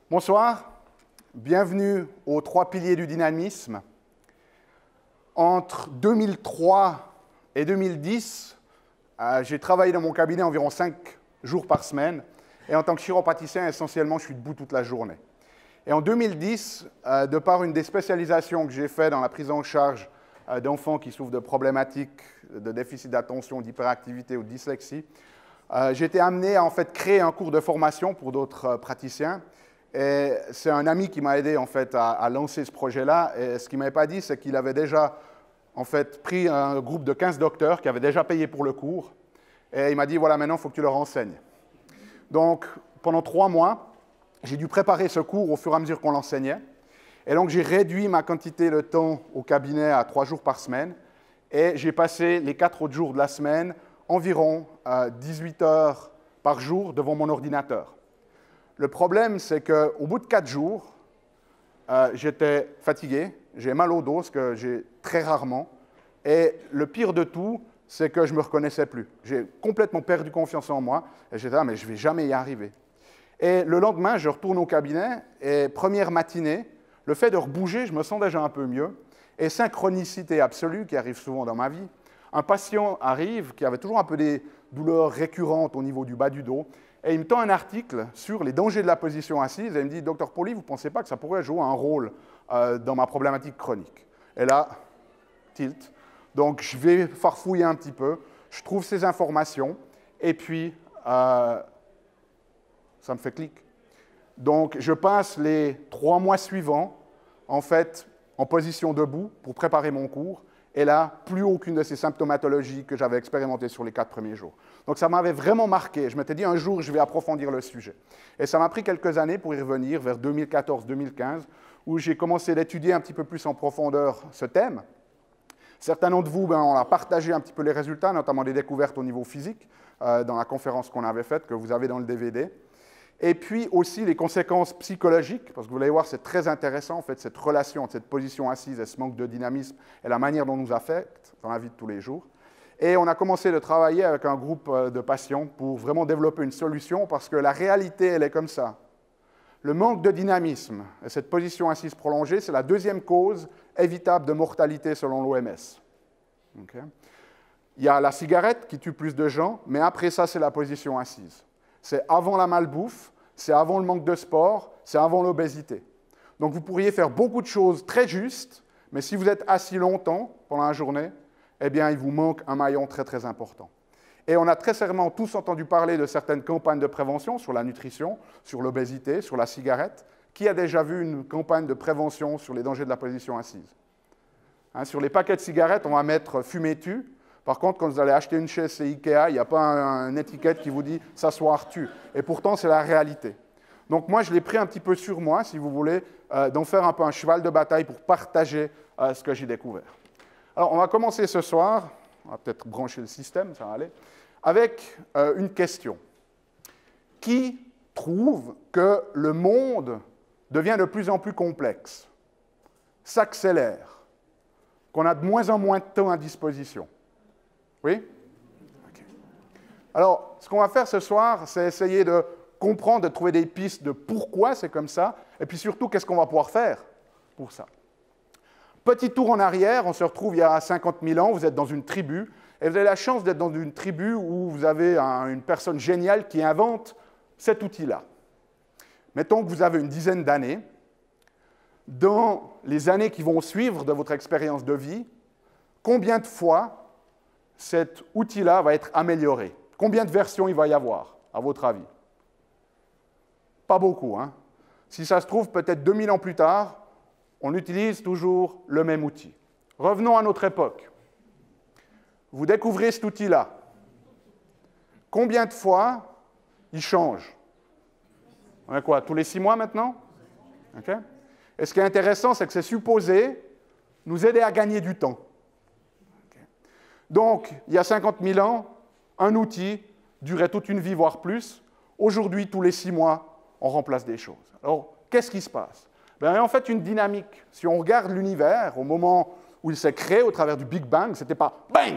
Bonsoir, bienvenue aux 3 piliers du dynamisme. Entre 2003 et 2010, j'ai travaillé dans mon cabinet environ 5 jours par semaine. Et en tant que chiropraticien, essentiellement, je suis debout toute la journée. Et en 2010, de par une des spécialisations que j'ai faites dans la prise en charge d'enfants qui souffrent de problématiques de déficit d'attention, d'hyperactivité ou de dyslexie, j'ai été amené à en fait, créer un cours de formation pour d'autres praticiens. Et c'est un ami qui m'a aidé en fait, à lancer ce projet-là. Et ce qu'il ne m'avait pas dit, c'est qu'il avait déjà en fait, pris un groupe de 15 docteurs qui avaient déjà payé pour le cours. Et il m'a dit, voilà, maintenant, il faut que tu leur enseignes. Donc, pendant 3 mois, j'ai dû préparer ce cours au fur et à mesure qu'on l'enseignait. Et donc, j'ai réduit ma quantité de temps au cabinet à 3 jours par semaine. Et j'ai passé les 4 autres jours de la semaine environ 18 heures par jour devant mon ordinateur. Le problème, c'est qu'au bout de 4 jours, j'étais fatigué, j'ai mal au dos, ce que j'ai très rarement. Et le pire de tout, c'est que je ne me reconnaissais plus. J'ai complètement perdu confiance en moi. Et j'étais là, mais je ne vais jamais y arriver. Et le lendemain, je retourne au cabinet, et première matinée, le fait de rebouger, je me sens déjà un peu mieux. Et synchronicité absolue, qui arrive souvent dans ma vie, un patient arrive qui avait toujours un peu des douleurs récurrentes au niveau du bas du dos, et il me tend un article sur les dangers de la position assise, et il me dit « Docteur Pauly, vous ne pensez pas que ça pourrait jouer un rôle dans ma problématique chronique ?» Et là, tilt. Donc, je vais farfouiller un petit peu, je trouve ces informations, et puis, ça me fait clic. Donc, je passe les 3 mois suivants, en fait, en position debout pour préparer mon cours, et là, plus aucune de ces symptomatologies que j'avais expérimentées sur les 4 premiers jours. Donc, ça m'avait vraiment marqué. Je m'étais dit, un jour, je vais approfondir le sujet. Et ça m'a pris quelques années pour y revenir, vers 2014-2015, où j'ai commencé d'étudier un petit peu plus en profondeur ce thème. Certains d'entre vous, on a partagé un petit peu les résultats, notamment des découvertes au niveau physique, dans la conférence qu'on avait faite, que vous avez dans le DVD. Et puis aussi les conséquences psychologiques, parce que vous allez voir, c'est très intéressant, en fait, cette relation entre cette position assise et ce manque de dynamisme et la manière dont on nous affecte dans la vie de tous les jours. Et on a commencé de travailler avec un groupe de patients pour vraiment développer une solution, parce que la réalité, elle est comme ça. Le manque de dynamisme et cette position assise prolongée, c'est la 2e cause évitable de mortalité selon l'OMS. Okay. Il y a la cigarette qui tue plus de gens, mais après ça, c'est la position assise. C'est avant la malbouffe, c'est avant le manque de sport, c'est avant l'obésité. Donc vous pourriez faire beaucoup de choses très justes, mais si vous êtes assis longtemps pendant la journée, eh bien, il vous manque un maillon très, très important. Et on a très certainement tous entendu parler de certaines campagnes de prévention sur la nutrition, sur l'obésité, sur la cigarette. Qui a déjà vu une campagne de prévention sur les dangers de la position assise? Sur les paquets de cigarettes, on va mettre « fumez tu ». Par contre, quand vous allez acheter une chaise chez Ikea, il n'y a pas une étiquette qui vous dit « s'asseoir tu ». Et pourtant, c'est la réalité. Donc moi, je l'ai pris un petit peu sur moi, si vous voulez, d'en faire un peu un cheval de bataille pour partager ce que j'ai découvert. Alors, on va commencer ce soir, on va peut-être brancher le système, ça va aller, avec une question. Qui trouve que le monde devient de plus en plus complexe, s'accélère, qu'on a de moins en moins de temps à disposition? Oui? Okay. Alors, ce qu'on va faire ce soir, c'est essayer de comprendre, de trouver des pistes de pourquoi c'est comme ça, et puis surtout, qu'est-ce qu'on va pouvoir faire pour ça. Petit tour en arrière, on se retrouve il y a 50 000 ans, vous êtes dans une tribu, et vous avez la chance d'être dans une tribu où vous avez une personne géniale qui invente cet outil-là. Mettons que vous avez une dizaine d'années. Dans les années qui vont suivre de votre expérience de vie, combien de fois cet outil-là va être amélioré? Combien de versions il va y avoir, à votre avis? Pas beaucoup, hein? Si ça se trouve, peut-être 2000 ans plus tard, on utilise toujours le même outil. Revenons à notre époque. Vous découvrez cet outil-là. Combien de fois il change? On a quoi, tous les 6 mois maintenant? Okay. Et ce qui est intéressant, c'est que c'est supposé nous aider à gagner du temps. Donc, il y a 50 000 ans, un outil durait toute une vie, voire plus. Aujourd'hui, tous les 6 mois, on remplace des choses. Alors, qu'est-ce qui se passe? Ben, en fait, une dynamique. Si on regarde l'univers, au moment où il s'est créé au travers du Big Bang, ce n'était pas « bang !»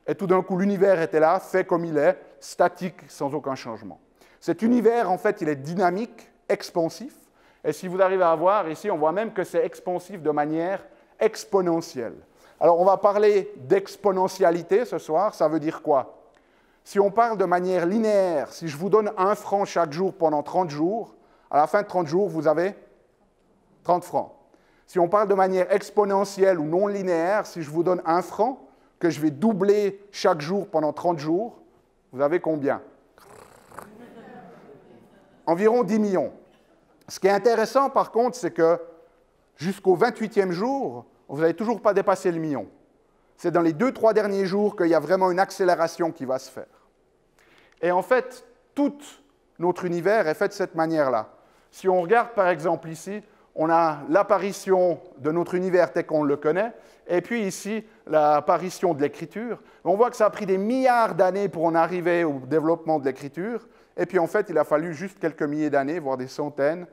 et tout d'un coup, l'univers était là, fait comme il est, statique, sans aucun changement. Cet univers, en fait, il est dynamique, expansif, Et si vous arrivez à voir, ici, on voit même que c'est expansif de manière exponentielle. Alors, on va parler d'exponentialité ce soir. Ça veut dire quoi? Si on parle de manière linéaire, si je vous donne 1 franc chaque jour pendant 30 jours, à la fin de 30 jours, vous avez 30 francs. Si on parle de manière exponentielle ou non linéaire, si je vous donne 1 franc, que je vais doubler chaque jour pendant 30 jours, vous avez combien? Environ 10 millions. Ce qui est intéressant, par contre, c'est que jusqu'au 28e jour, vous n'avez toujours pas dépassé le million. C'est dans les 2-3 derniers jours qu'il y a vraiment une accélération qui va se faire. Et en fait, tout notre univers est fait de cette manière-là. Si on regarde, par exemple, ici, on a l'apparition de notre univers tel qu'on le connaît, et puis ici, l'apparition de l'écriture. On voit que ça a pris des milliards d'années pour en arriver au développement de l'écriture, et puis en fait, il a fallu juste quelques milliers d'années, voire des centaines,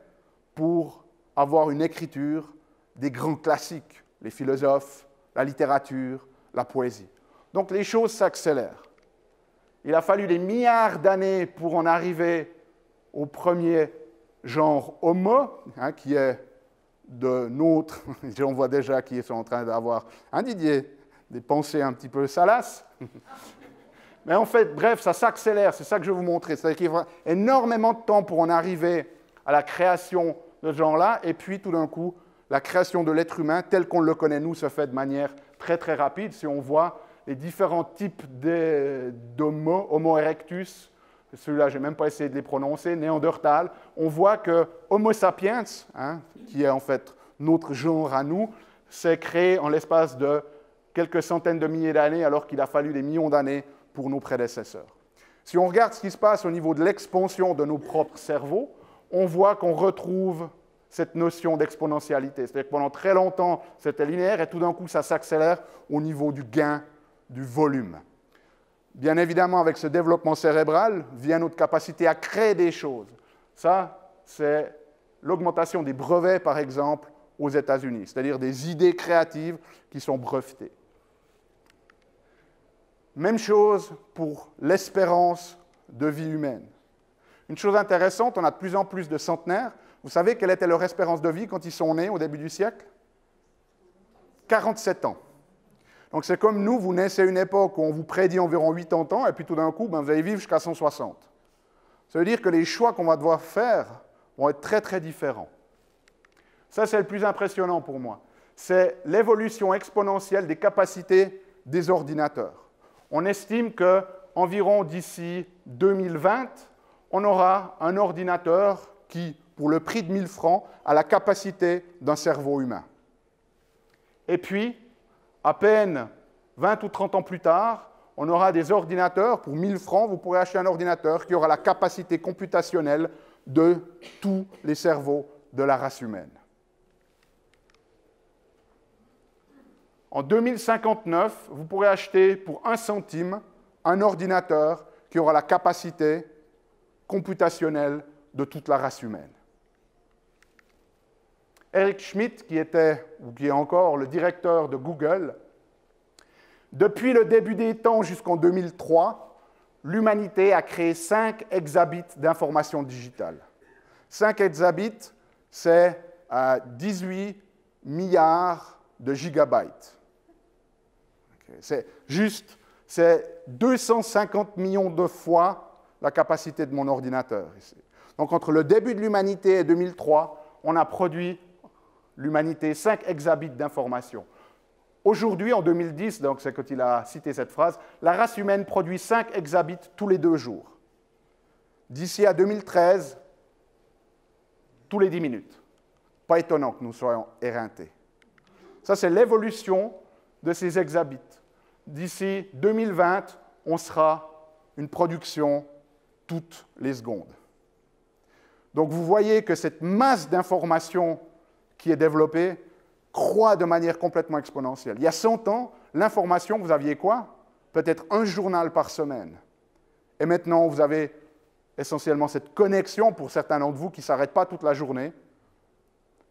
pour avoir une écriture des grands classiques, les philosophes, la littérature, la poésie. Donc les choses s'accélèrent. Il a fallu des milliards d'années pour en arriver au premier genre Homo, qui est de notre... On voit déjà qu'ils sont en train d'avoir, Didier, des pensées un petit peu salaces. Mais en fait, bref, ça s'accélère, c'est ça que je vais vous montrer. C'est-à-dire qu'il faut énormément de temps pour en arriver à la création de ce genre-là, et puis tout d'un coup, la création de l'être humain, tel qu'on le connaît, nous, se fait de manière très, très rapide. Si on voit les différents types d'Homo, Homo erectus, celui-là, je n'ai même pas essayé de les prononcer, Néandertal, on voit que Homo sapiens, qui est en fait notre genre à nous, s'est créé en l'espace de quelques centaines de milliers d'années, alors qu'il a fallu des millions d'années pour nos prédécesseurs. Si on regarde ce qui se passe au niveau de l'expansion de nos propres cerveaux, on voit qu'on retrouve cette notion d'exponentialité. C'est-à-dire que pendant très longtemps, c'était linéaire, et tout d'un coup, ça s'accélère au niveau du gain du volume. Bien évidemment, avec ce développement cérébral, vient notre capacité à créer des choses. Ça, c'est l'augmentation des brevets, par exemple, aux États-Unis, c'est-à-dire des idées créatives qui sont brevetées. Même chose pour l'espérance de vie humaine. Une chose intéressante, on a de plus en plus de centenaires. Vous savez quelle était leur espérance de vie quand ils sont nés au début du siècle? 47 ans. Donc c'est comme nous, vous naissez à une époque où on vous prédit environ 80 ans, et puis tout d'un coup, vous allez vivre jusqu'à 160. Ça veut dire que les choix qu'on va devoir faire vont être très, très différents. Ça, c'est le plus impressionnant pour moi. C'est l'évolution exponentielle des capacités des ordinateurs. On estime qu'environ d'ici 2020, on aura un ordinateur qui, pour le prix de 1000 francs, a la capacité d'un cerveau humain. Et puis, à peine 20 ou 30 ans plus tard, on aura des ordinateurs, pour 1000 francs, vous pourrez acheter un ordinateur qui aura la capacité computationnelle de tous les cerveaux de la race humaine. En 2059, vous pourrez acheter pour 1 centime un ordinateur qui aura la capacité computationnelle de toute la race humaine. Eric Schmidt, qui était, ou qui est encore le directeur de Google, depuis le début des temps jusqu'en 2003, l'humanité a créé 5 exabits d'information digitale. 5 exabits, c'est 18 milliards de gigabytes. C'est 250 millions de fois la capacité de mon ordinateur ici. Donc entre le début de l'humanité et 2003, on a produit l'humanité 5 exabits d'information. Aujourd'hui, en 2010, donc c'est quand il a cité cette phrase, la race humaine produit 5 exabits tous les 2 jours. D'ici à 2013, tous les 10 minutes. Pas étonnant que nous soyons éreintés. Ça, c'est l'évolution de ces exabits. D'ici 2020, on sera une production toutes les secondes. Donc vous voyez que cette masse d'informations qui est développée croît de manière complètement exponentielle. Il y a 100 ans, l'information, vous aviez quoi? Peut-être un journal par semaine. Et maintenant, vous avez essentiellement cette connexion, pour certains d'entre vous, qui ne s'arrête pas toute la journée,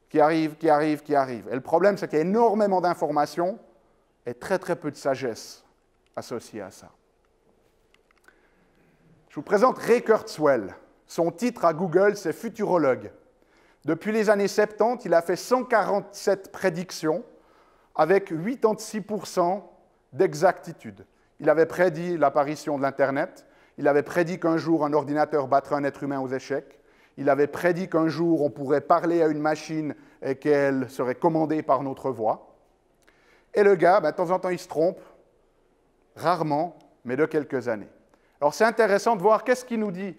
qui arrive. Et le problème, c'est qu'il y a énormément d'informations et très, très peu de sagesse associée à ça. Je vous présente Ray Kurzweil. Son titre à Google, c'est futurologue. Depuis les années 70, il a fait 147 prédictions avec 86% d'exactitude. Il avait prédit l'apparition de l'Internet, il avait prédit qu'un jour un ordinateur battrait un être humain aux échecs, il avait prédit qu'un jour on pourrait parler à une machine et qu'elle serait commandée par notre voix. Et le gars, de temps en temps, il se trompe, rarement, mais de quelques années. Alors c'est intéressant de voir qu'est-ce qu'il nous dit,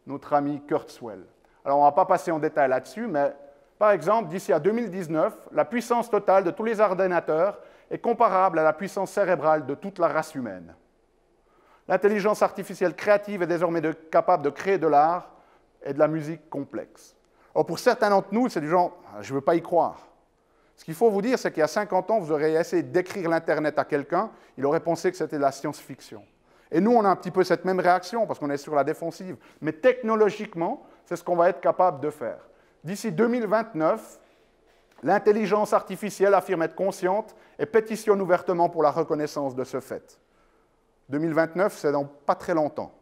notre ami Kurzweil. Alors on ne va pas passer en détail là-dessus, mais par exemple, d'ici à 2019, la puissance totale de tous les ordinateurs est comparable à la puissance cérébrale de toute la race humaine. L'intelligence artificielle créative est désormais capable de créer de l'art et de la musique complexe. Alors pour certains d'entre nous, c'est du genre, je ne veux pas y croire. Ce qu'il faut vous dire, c'est qu'il y a 50 ans, vous auriez essayé d'écrire l'Internet à quelqu'un, il aurait pensé que c'était de la science-fiction. Et nous, on a un petit peu cette même réaction, parce qu'on est sur la défensive. Mais technologiquement, c'est ce qu'on va être capable de faire. D'ici 2029, l'intelligence artificielle affirme être consciente et pétitionne ouvertement pour la reconnaissance de ce fait. 2029, c'est dans pas très longtemps.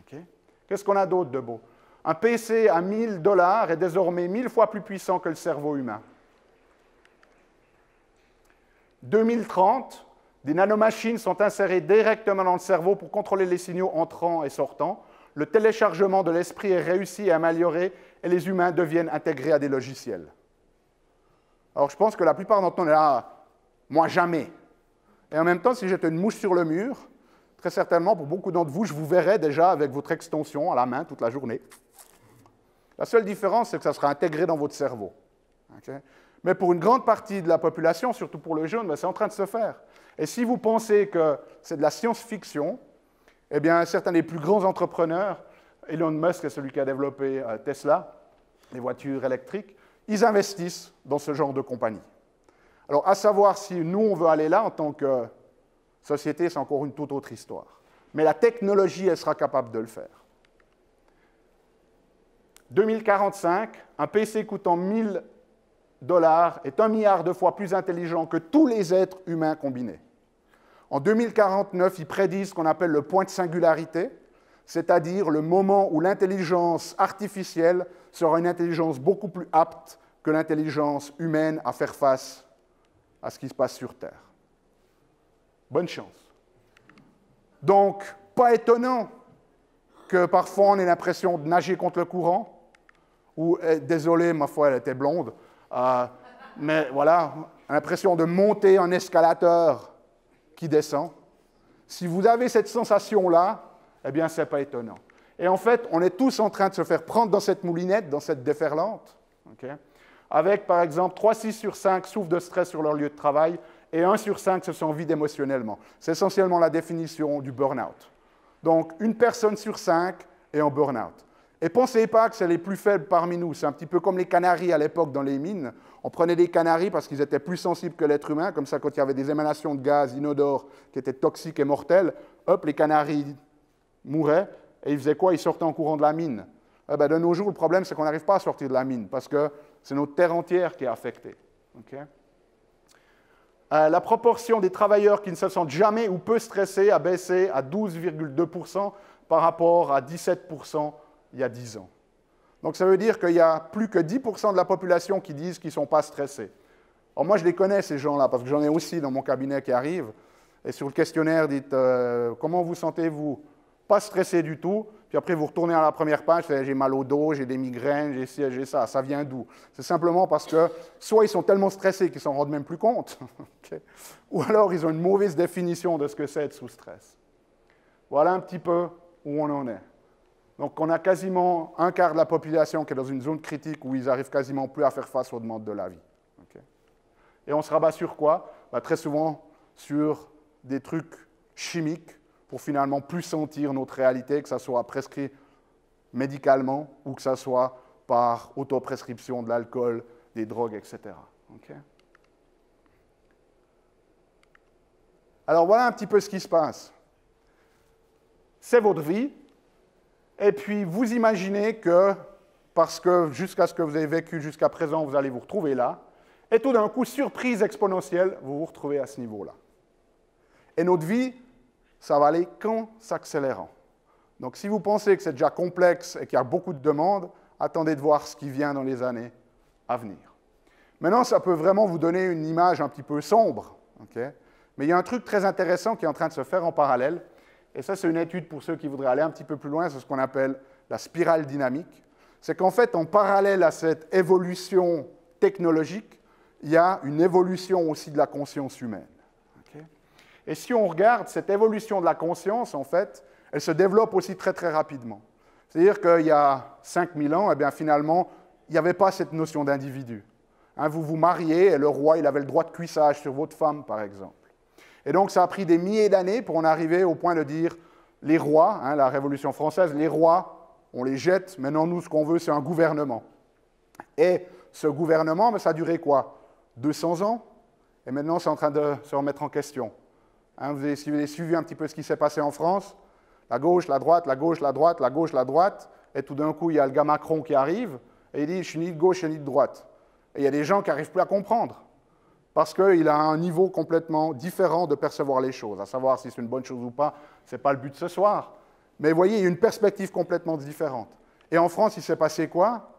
Okay. Qu'est-ce qu'on a d'autre de beau? Un PC à 1000 $ est désormais 1000 fois plus puissant que le cerveau humain. 2030, des nanomachines sont insérées directement dans le cerveau pour contrôler les signaux entrants et sortants. Le téléchargement de l'esprit est réussi et amélioré et les humains deviennent intégrés à des logiciels. Alors je pense que la plupart d'entre nous, on est là, moi jamais. Et en même temps, si j'étais une mouche sur le mur, très certainement, pour beaucoup d'entre vous, je vous verrais déjà avec votre extension à la main toute la journée. La seule différence, c'est que ça sera intégré dans votre cerveau. Okay? Mais pour une grande partie de la population, surtout pour le jeune, c'est en train de se faire. Et si vous pensez que c'est de la science-fiction, eh bien, certains des plus grands entrepreneurs, Elon Musk est celui qui a développé Tesla, les voitures électriques, ils investissent dans ce genre de compagnie. Alors, à savoir si nous, on veut aller là en tant que société, c'est encore une toute autre histoire. Mais la technologie, elle sera capable de le faire. 2045, un PC coûtant 1000 $ est 1 milliard de fois plus intelligent que tous les êtres humains combinés. En 2049, ils prédisent ce qu'on appelle le point de singularité, c'est-à-dire le moment où l'intelligence artificielle sera une intelligence beaucoup plus apte que l'intelligence humaine à faire face à ce qui se passe sur Terre. Bonne chance. Donc, pas étonnant que parfois on ait l'impression de nager contre le courant, ou, désolé, ma foi, elle était blonde, mais voilà, l'impression de monter un escalateur qui descend. Si vous avez cette sensation-là, eh bien, ce n'est pas étonnant. Et en fait, on est tous en train de se faire prendre dans cette moulinette, dans cette déferlante, okay, avec, par exemple, 3/6 sur 5 souffrent de stress sur leur lieu de travail et 1 sur 5 se sont vides émotionnellement. C'est essentiellement la définition du burn-out. Donc, une personne sur 5 est en burn-out. Et pensez pas que c'est les plus faibles parmi nous. C'est un petit peu comme les canaris à l'époque dans les mines. On prenait des canaris parce qu'ils étaient plus sensibles que l'être humain. Comme ça, quand il y avait des émanations de gaz inodores qui étaient toxiques et mortelles, hop, les canaris mouraient. Et ils faisaient quoi? Ils sortaient en courant de la mine. De nos jours, le problème, c'est qu'on n'arrive pas à sortir de la mine parce que c'est notre terre entière qui est affectée. Okay? La proportion des travailleurs qui ne se sentent jamais ou peu stressés a baissé à 12,2% par rapport à 17% il y a 10 ans. Donc ça veut dire qu'il y a plus que 10% de la population qui disent qu'ils ne sont pas stressés. Alors moi, je les connais, ces gens-là, parce que j'en ai aussi dans mon cabinet qui arrivent. Et sur le questionnaire, dites comment vous sentez-vous? Pas stressé du tout. Puis après, vous retournez à la première page, j'ai mal au dos, j'ai des migraines, j'ai ci, j'ai ça. Ça vient d'où? C'est simplement parce que soit ils sont tellement stressés qu'ils ne s'en rendent même plus compte, okay, ou alors ils ont une mauvaise définition de ce que c'est être sous stress. Voilà un petit peu où on en est. Donc on a quasiment un quart de la population qui est dans une zone critique où ils n'arrivent quasiment plus à faire face aux demandes de la vie. Okay. Et on se rabat sur quoi? Très souvent sur des trucs chimiques pour finalement plus sentir notre réalité, que ça soit prescrit médicalement ou que ça soit par autoprescription de l'alcool, des drogues, etc. Okay. Alors voilà un petit peu ce qui se passe. C'est votre vie. Et puis, vous imaginez que, parce que jusqu'à ce que vous avez vécu jusqu'à présent, vous allez vous retrouver là, et tout d'un coup, surprise exponentielle, vous vous retrouvez à ce niveau-là. Et notre vie, ça va aller qu'en s'accélérant. Donc, si vous pensez que c'est déjà complexe et qu'il y a beaucoup de demandes, attendez de voir ce qui vient dans les années à venir. Maintenant, ça peut vraiment vous donner une image un petit peu sombre, okay? Mais il y a un truc très intéressant qui est en train de se faire en parallèle, et ça, c'est une étude pour ceux qui voudraient aller un petit peu plus loin, c'est ce qu'on appelle la spirale dynamique. C'est qu'en fait, en parallèle à cette évolution technologique, il y a une évolution aussi de la conscience humaine. Okay? Et si on regarde cette évolution de la conscience, en fait, elle se développe aussi très, très rapidement. C'est-à-dire qu'il y a 5000 ans, eh bien, finalement, il n'y avait pas cette notion d'individu. Hein, vous vous mariez et le roi, il avait le droit de cuissage sur votre femme, par exemple. Et donc, ça a pris des milliers d'années pour en arriver au point de dire les rois, hein, la Révolution française, les rois, on les jette, maintenant, nous, ce qu'on veut, c'est un gouvernement. Et ce gouvernement, ça a duré quoi? 200 ans? Et maintenant, c'est en train de se remettre en question. Hein, si vous avez suivi un petit peu ce qui s'est passé en France, la gauche, la droite, la gauche, la droite, la gauche, la droite, et tout d'un coup, il y a le gars Macron qui arrive, et il dit « je suis ni de gauche ni de droite ». Et il y a des gens qui n'arrivent plus à comprendre, parce qu'il a un niveau complètement différent de percevoir les choses. À savoir si c'est une bonne chose ou pas, ce n'est pas le but de ce soir. Mais vous voyez, il y a une perspective complètement différente. Et en France, il s'est passé quoi?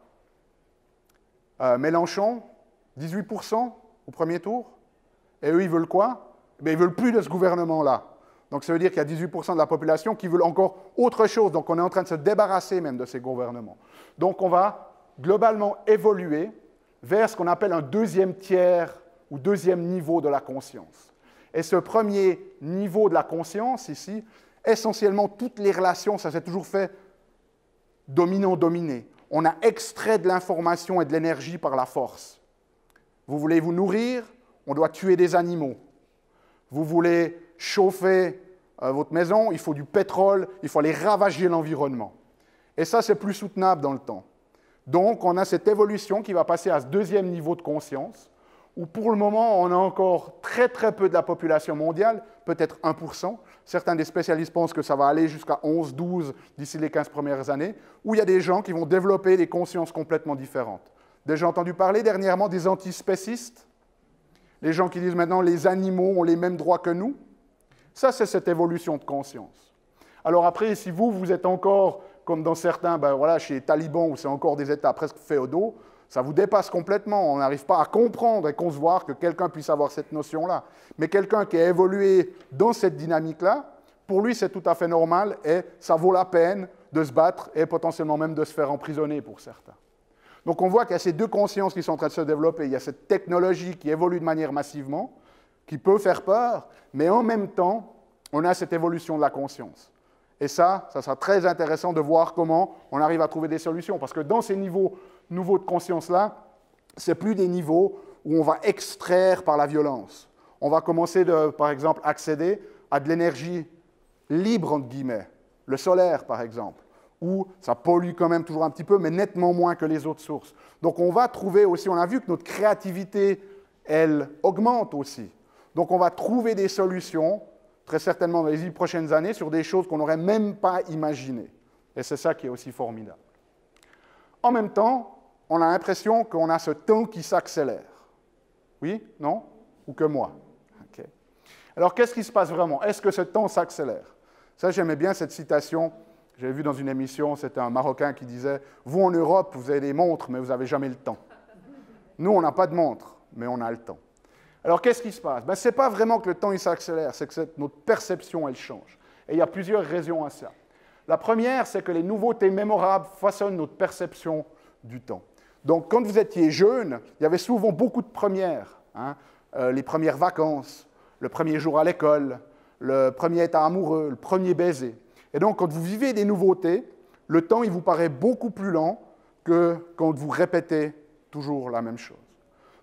Mélenchon, 18% au premier tour. Et eux, ils veulent quoi? Ils ne veulent plus de ce gouvernement-là. Donc ça veut dire qu'il y a 18% de la population qui veulent encore autre chose. Donc on est en train de se débarrasser même de ces gouvernements. Donc on va globalement évoluer vers ce qu'on appelle un deuxième tiers ou deuxième niveau de la conscience. Et ce premier niveau de la conscience, ici, essentiellement, toutes les relations, ça s'est toujours fait dominant-dominé. On a extrait de l'information et de l'énergie par la force. Vous voulez vous nourrir, on doit tuer des animaux. Vous voulez chauffer votre maison, il faut du pétrole, il faut aller ravager l'environnement. Et ça, c'est plus soutenable dans le temps. Donc, on a cette évolution qui va passer à ce deuxième niveau de conscience, où pour le moment, on a encore très très peu de la population mondiale, peut-être 1%. Certains des spécialistes pensent que ça va aller jusqu'à 11, 12 d'ici les 15 premières années, où il y a des gens qui vont développer des consciences complètement différentes. Déjà entendu parler dernièrement des antispécistes, les gens qui disent maintenant les animaux ont les mêmes droits que nous. Ça, c'est cette évolution de conscience. Alors après, si vous êtes encore, comme dans certains, chez les talibans, où c'est encore des États presque féodaux, ça vous dépasse complètement. On n'arrive pas à comprendre et concevoir que quelqu'un puisse avoir cette notion-là. Mais quelqu'un qui a évolué dans cette dynamique-là, pour lui, c'est tout à fait normal et ça vaut la peine de se battre et potentiellement même de se faire emprisonner pour certains. Donc on voit qu'il y a ces deux consciences qui sont en train de se développer. Il y a cette technologie qui évolue de manière massivement, qui peut faire peur, mais en même temps, on a cette évolution de la conscience. Et ça sera très intéressant de voir comment on arrive à trouver des solutions. Parce que dans ces niveaux nouveaux de conscience-là, ce n'est plus des niveaux où on va extraire par la violence. On va commencer, par exemple, accéder à de l'énergie libre, entre guillemets, le solaire, par exemple, où ça pollue quand même toujours un petit peu, mais nettement moins que les autres sources. Donc on va trouver aussi, on a vu que notre créativité, elle augmente aussi. Donc on va trouver des solutions, très certainement dans les 10 prochaines années, sur des choses qu'on n'aurait même pas imaginées. Et c'est ça qui est aussi formidable. En même temps, on a l'impression qu'on a ce temps qui s'accélère. Oui? Non? Ou que moi? Okay. Alors, qu'est-ce qui se passe vraiment? Est-ce que ce temps s'accélère? Ça, j'aimais bien cette citation. J'avais vu dans une émission, c'était un Marocain qui disait « Vous, en Europe, vous avez des montres, mais vous n'avez jamais le temps. Nous, on n'a pas de montre, mais on a le temps. » Alors, qu'est-ce qui se passe? Ce n'est pas vraiment que le temps il s'accélère, c'est que notre perception, elle change. Et il y a plusieurs raisons à ça. La première, c'est que les nouveautés mémorables façonnent notre perception du temps. Donc, quand vous étiez jeune, il y avait souvent beaucoup de premières. Hein, les premières vacances, le premier jour à l'école, le premier état amoureux, le premier baiser. Et donc, quand vous vivez des nouveautés, le temps, il vous paraît beaucoup plus lent que quand vous répétez toujours la même chose.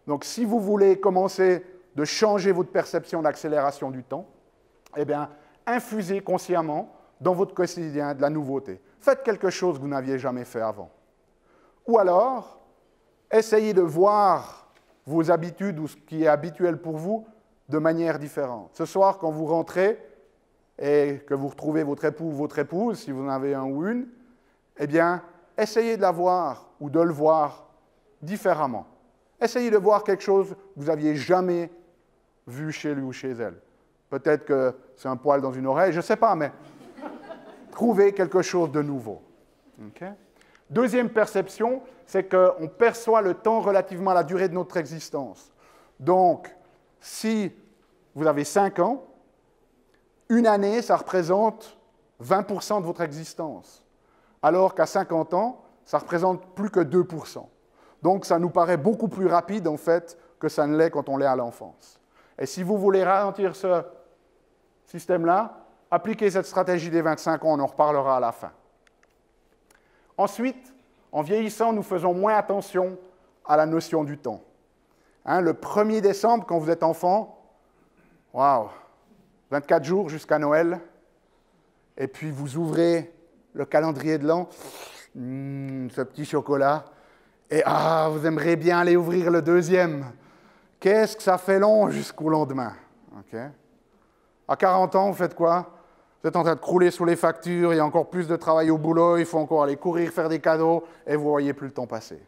Donc, si vous voulez commencer de changer votre perception d'accélération du temps, eh bien, infusez consciemment dans votre quotidien de la nouveauté. Faites quelque chose que vous n'aviez jamais fait avant. Ou alors, essayez de voir vos habitudes ou ce qui est habituel pour vous de manière différente. Ce soir, quand vous rentrez et que vous retrouvez votre époux ou votre épouse, si vous en avez un ou une, eh bien, essayez de la voir ou de le voir différemment. Essayez de voir quelque chose que vous n'aviez jamais vu chez lui ou chez elle. Peut-être que c'est un poil dans une oreille, je ne sais pas, mais trouvez quelque chose de nouveau. Okay? Deuxième perception, c'est qu'on perçoit le temps relativement à la durée de notre existence. Donc, si vous avez 5 ans, une année, ça représente 20% de votre existence. Alors qu'à 50 ans, ça représente plus que 2%. Donc, ça nous paraît beaucoup plus rapide, en fait, que ça ne l'est quand on l'est à l'enfance. Et si vous voulez ralentir ce système-là, appliquez cette stratégie des 25 ans, on en reparlera à la fin. Ensuite, en vieillissant, nous faisons moins attention à la notion du temps. Hein, le 1er décembre, quand vous êtes enfant, waouh, 24 jours jusqu'à Noël, et puis vous ouvrez le calendrier de l'an, ce petit chocolat, et vous aimeriez bien aller ouvrir le deuxième. Qu'est-ce que ça fait long jusqu'au lendemain. Okay. À 40 ans, vous faites quoi? Vous êtes en train de crouler sous les factures, il y a encore plus de travail au boulot, il faut encore aller courir, faire des cadeaux, et vous ne voyez plus le temps passer.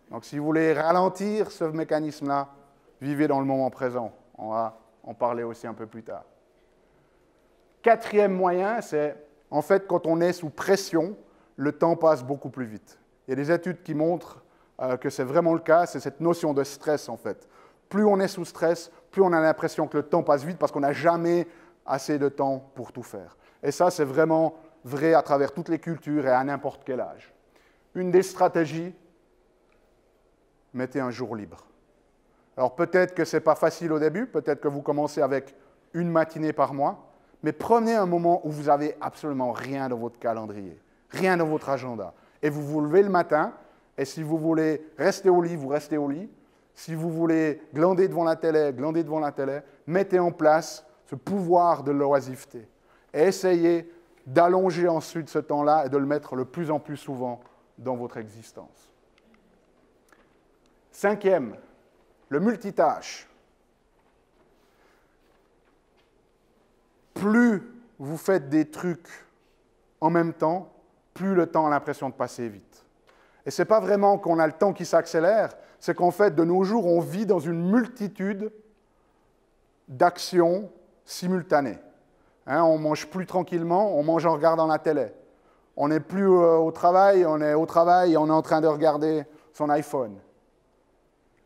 Donc si vous voulez ralentir ce mécanisme-là, vivez dans le moment présent. On va en parler aussi un peu plus tard. Quatrième moyen, c'est en fait quand on est sous pression, le temps passe beaucoup plus vite. Il y a des études qui montrent que c'est vraiment le cas, c'est cette notion de stress en fait. Plus on est sous stress, plus on a l'impression que le temps passe vite parce qu'on n'a jamais assez de temps pour tout faire. Et ça, c'est vraiment vrai à travers toutes les cultures et à n'importe quel âge. Une des stratégies, mettez un jour libre. Alors peut-être que ce n'est pas facile au début, peut-être que vous commencez avec une matinée par mois, mais prenez un moment où vous n'avez absolument rien dans votre calendrier, rien dans votre agenda. Et vous vous levez le matin, et si vous voulez rester au lit, vous restez au lit. Si vous voulez glander devant la télé, mettez en place ce pouvoir de l'oisiveté. Et essayez d'allonger ensuite ce temps-là et de le mettre le plus en plus souvent dans votre existence. Cinquième, le multitâche. Plus vous faites des trucs en même temps, plus le temps a l'impression de passer vite. Et ce n'est pas vraiment qu'on a le temps qui s'accélère, c'est qu'en fait, de nos jours, on vit dans une multitude d'actions simultanées. Hein, on ne mange plus tranquillement, on mange en regardant la télé. On n'est plus au travail, on est au travail et on est en train de regarder son iPhone.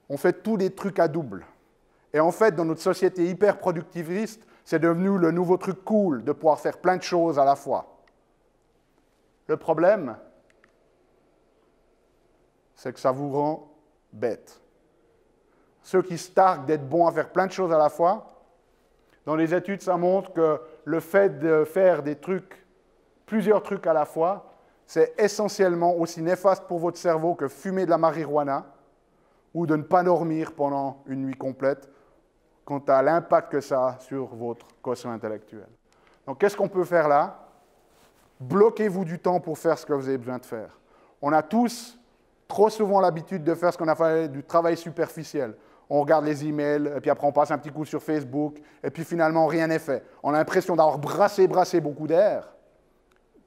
On fait tous des trucs à double. Et en fait, dans notre société hyper productiviste, c'est devenu le nouveau truc cool de pouvoir faire plein de choses à la fois. Le problème, c'est que ça vous rend bête. Ceux qui se targuent d'être bons à faire plein de choses à la fois, dans les études, ça montre que le fait de faire plusieurs trucs à la fois, c'est essentiellement aussi néfaste pour votre cerveau que fumer de la marijuana ou de ne pas dormir pendant une nuit complète, quant à l'impact que ça a sur votre quotient intellectuel. Donc, qu'est-ce qu'on peut faire là? Bloquez-vous du temps pour faire ce que vous avez besoin de faire. On a tous trop souvent l'habitude de faire ce qu'on appelle du travail superficiel. On regarde les emails, et puis après on passe un petit coup sur Facebook, et puis finalement rien n'est fait. On a l'impression d'avoir brassé beaucoup d'air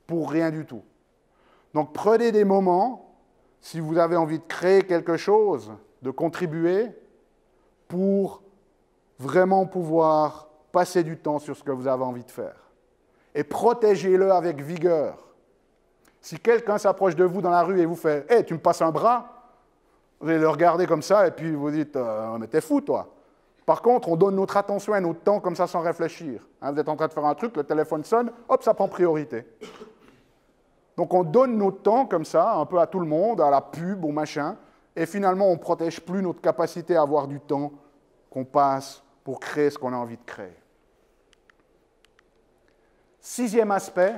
pour rien du tout. Donc prenez des moments, si vous avez envie de créer quelque chose, de contribuer, pour vraiment pouvoir passer du temps sur ce que vous avez envie de faire. Et protégez-le avec vigueur. Si quelqu'un s'approche de vous dans la rue et vous fait « Hey, tu me passes un bras ?» Vous allez le regarder comme ça et puis vous dites « Mais t'es fou, toi !» Par contre, on donne notre attention et notre temps comme ça sans réfléchir. Hein, vous êtes en train de faire un truc, le téléphone sonne, hop, ça prend priorité. Donc on donne notre temps comme ça, un peu à tout le monde, à la pub, au machin, et finalement on ne protège plus notre capacité à avoir du temps qu'on passe pour créer ce qu'on a envie de créer. Sixième aspect,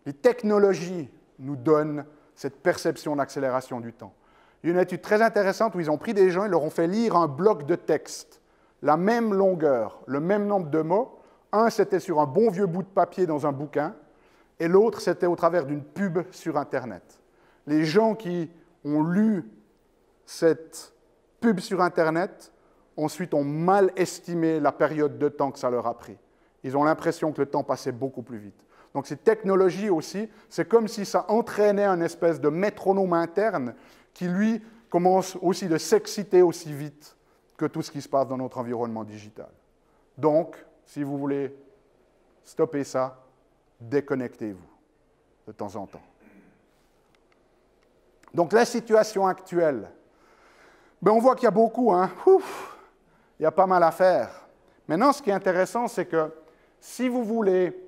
les technologies nous donnent cette perception d'accélération du temps. Il y a une étude très intéressante où ils ont pris des gens, ils leur ont fait lire un bloc de texte, la même longueur, le même nombre de mots. Un, c'était sur un bon vieux bout de papier dans un bouquin, et l'autre, c'était au travers d'une pub sur Internet. Les gens qui ont lu cette pub sur Internet, ensuite ont mal estimé la période de temps que ça leur a pris. Ils ont l'impression que le temps passait beaucoup plus vite. Donc ces technologies aussi, c'est comme si ça entraînait un espèce de métronome interne qui, lui, commence aussi de s'exciter aussi vite que tout ce qui se passe dans notre environnement digital. Donc, si vous voulez stopper ça, déconnectez-vous de temps en temps. Donc la situation actuelle, ben, on voit qu'il y a beaucoup, hein. Il y a pas mal à faire. Maintenant, ce qui est intéressant, c'est que si vous voulez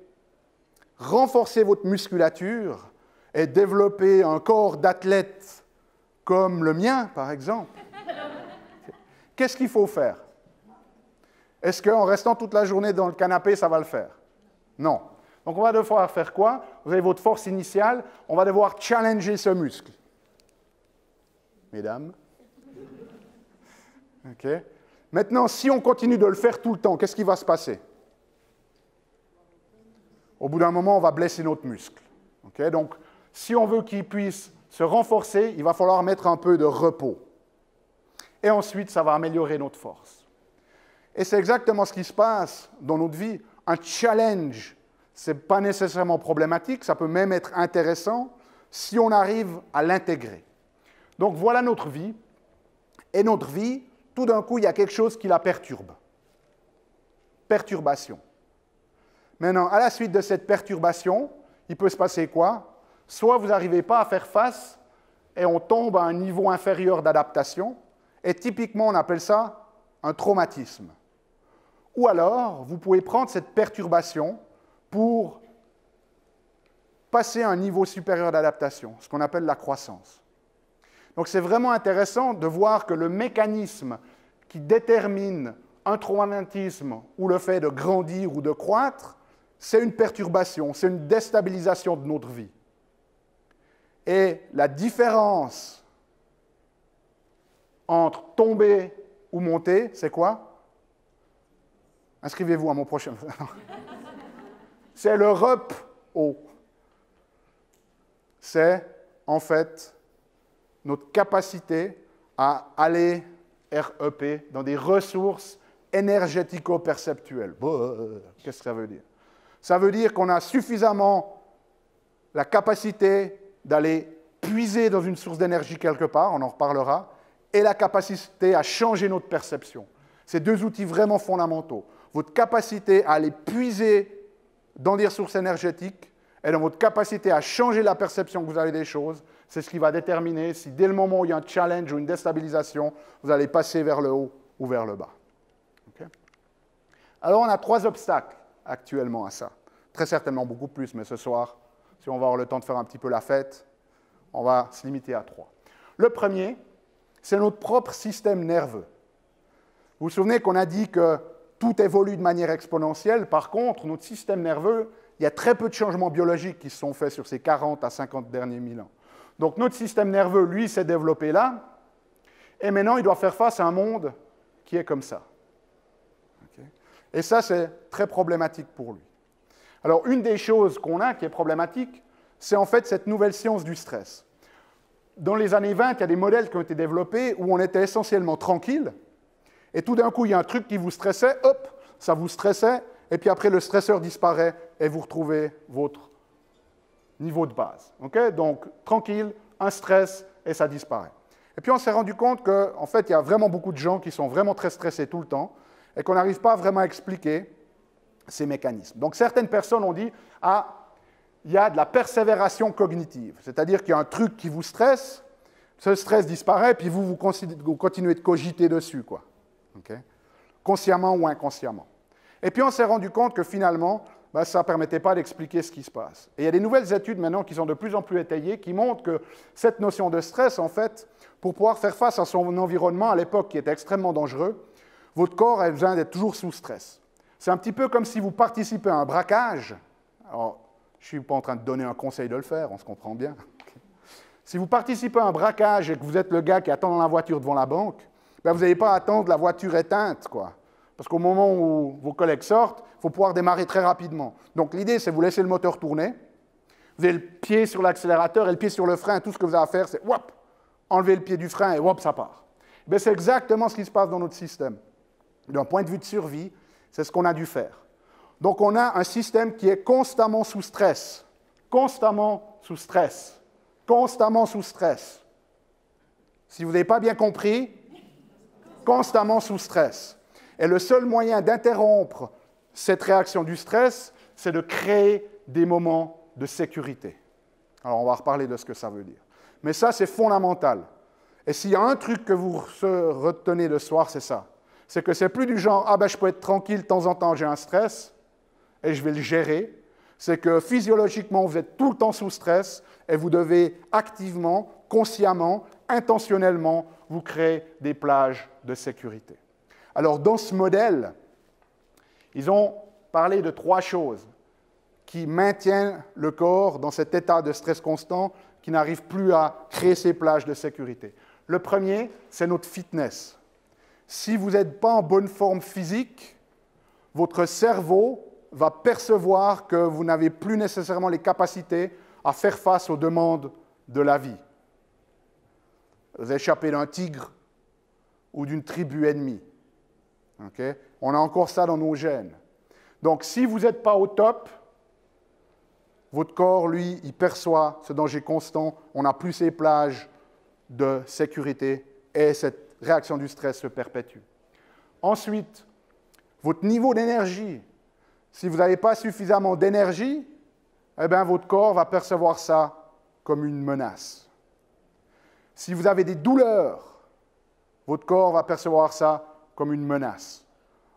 renforcer votre musculature et développer un corps d'athlète comme le mien, par exemple, qu'est-ce qu'il faut faire? Est-ce qu'en restant toute la journée dans le canapé, ça va le faire? Non. Donc on va devoir faire quoi? Vous avez votre force initiale, on va devoir challenger ce muscle. Mesdames? OK. Maintenant, si on continue de le faire tout le temps, qu'est-ce qui va se passer? Au bout d'un moment, on va blesser notre muscle. Okay? Donc, si on veut qu'il puisse se renforcer, il va falloir mettre un peu de repos. Et ensuite, ça va améliorer notre force. Et c'est exactement ce qui se passe dans notre vie. Un challenge, ce n'est pas nécessairement problématique, ça peut même être intéressant si on arrive à l'intégrer. Donc, voilà notre vie. Et notre vie, tout d'un coup, il y a quelque chose qui la perturbe. Perturbation. Maintenant, à la suite de cette perturbation, il peut se passer quoi? Soit vous n'arrivez pas à faire face et on tombe à un niveau inférieur d'adaptation, et typiquement, on appelle ça un traumatisme. Ou alors, vous pouvez prendre cette perturbation pour passer à un niveau supérieur d'adaptation, ce qu'on appelle la croissance. Donc, c'est vraiment intéressant de voir que le mécanisme qui détermine un traumatisme ou le fait de grandir ou de croître, c'est une perturbation, c'est une déstabilisation de notre vie. Et la différence entre tomber ou monter, c'est quoi? Inscrivez-vous à mon prochain. C'est le rep-haut. C'est, en fait, notre capacité à aller, REP, dans des ressources énergético-perceptuelles. Qu'est-ce que ça veut dire? Ça veut dire qu'on a suffisamment la capacité d'aller puiser dans une source d'énergie quelque part, on en reparlera, et la capacité à changer notre perception. C'est deux outils vraiment fondamentaux. Votre capacité à aller puiser dans des ressources énergétiques et dans votre capacité à changer la perception que vous avez des choses, c'est ce qui va déterminer si dès le moment où il y a un challenge ou une déstabilisation, vous allez passer vers le haut ou vers le bas. Okay? Alors on a 3 obstacles actuellement à ça. Très certainement beaucoup plus, mais ce soir, si on va avoir le temps de faire un petit peu la fête, on va se limiter à 3. Le premier, c'est notre propre système nerveux. Vous vous souvenez qu'on a dit que tout évolue de manière exponentielle. Par contre, notre système nerveux, il y a très peu de changements biologiques qui se sont faits sur ces 40 à 50 derniers 1000 ans. Donc notre système nerveux, lui, s'est développé là, et maintenant, il doit faire face à un monde qui est comme ça. Okay? Et ça, c'est très problématique pour lui. Alors, une des choses qu'on a qui est problématique, c'est en fait cette nouvelle science du stress. Dans les années 20, il y a des modèles qui ont été développés où on était essentiellement tranquille, et tout d'un coup, il y a un truc qui vous stressait, hop, ça vous stressait, et puis après, le stresseur disparaît, et vous retrouvez votre niveau de base. Okay? Donc, tranquille, un stress, et ça disparaît. Et puis, on s'est rendu compte qu'en fait, il y a vraiment beaucoup de gens qui sont vraiment très stressés tout le temps, et qu'on n'arrive pas vraiment à expliquer ces mécanismes. Donc, certaines personnes ont dit, ah, il y a de la persévération cognitive, c'est-à-dire qu'il y a un truc qui vous stresse, ce stress disparaît, puis vous continuez de cogiter dessus, quoi. Okay? Consciemment ou inconsciemment. Et puis on s'est rendu compte que finalement, ça ne permettait pas d'expliquer ce qui se passe. Et il y a des nouvelles études maintenant qui sont de plus en plus étayées, qui montrent que cette notion de stress, en fait, pour pouvoir faire face à son environnement à l'époque qui était extrêmement dangereux, votre corps a besoin d'être toujours sous stress. C'est un petit peu comme si vous participez à un braquage. Alors, je ne suis pas en train de donner un conseil de le faire, on se comprend bien. Si vous participez à un braquage et que vous êtes le gars qui attend dans la voiture devant la banque, vous n'allez pas attendre la voiture éteinte, quoi. Parce qu'au moment où vos collègues sortent, il faut pouvoir démarrer très rapidement. Donc l'idée, c'est vous laisser le moteur tourner, vous avez le pied sur l'accélérateur et le pied sur le frein, tout ce que vous avez à faire, c'est whoop, enlever le pied du frein et whoop, ça part. C'est exactement ce qui se passe dans notre système. D'un point de vue de survie, c'est ce qu'on a dû faire. Donc on a un système qui est constamment sous stress, constamment sous stress, constamment sous stress. Si vous n'avez pas bien compris, constamment sous stress. Et le seul moyen d'interrompre cette réaction du stress, c'est de créer des moments de sécurité. Alors, on va reparler de ce que ça veut dire. Mais ça, c'est fondamental. Et s'il y a un truc que vous retenez le soir, c'est ça. C'est que c'est plus du genre « Ah ben, je peux être tranquille, de temps en temps, j'ai un stress, et je vais le gérer ». C'est que physiologiquement, vous êtes tout le temps sous stress, et vous devez activement, consciemment, intentionnellement, vous créer des plages de sécurité. Alors, dans ce modèle, ils ont parlé de 3 choses qui maintiennent le corps dans cet état de stress constant, qui n'arrive plus à créer ces plages de sécurité. Le premier, c'est notre fitness. Si vous n'êtes pas en bonne forme physique, votre cerveau va percevoir que vous n'avez plus nécessairement les capacités à faire face aux demandes de la vie. Vous échappez d'un tigre ou d'une tribu ennemie. Okay? On a encore ça dans nos gènes. Donc, si vous n'êtes pas au top, votre corps, lui, il perçoit ce danger constant, on n'a plus ces plages de sécurité et cette réaction du stress se perpétue. Ensuite, votre niveau d'énergie. Si vous n'avez pas suffisamment d'énergie, eh bien, votre corps va percevoir ça comme une menace. Si vous avez des douleurs, votre corps va percevoir ça comme une menace.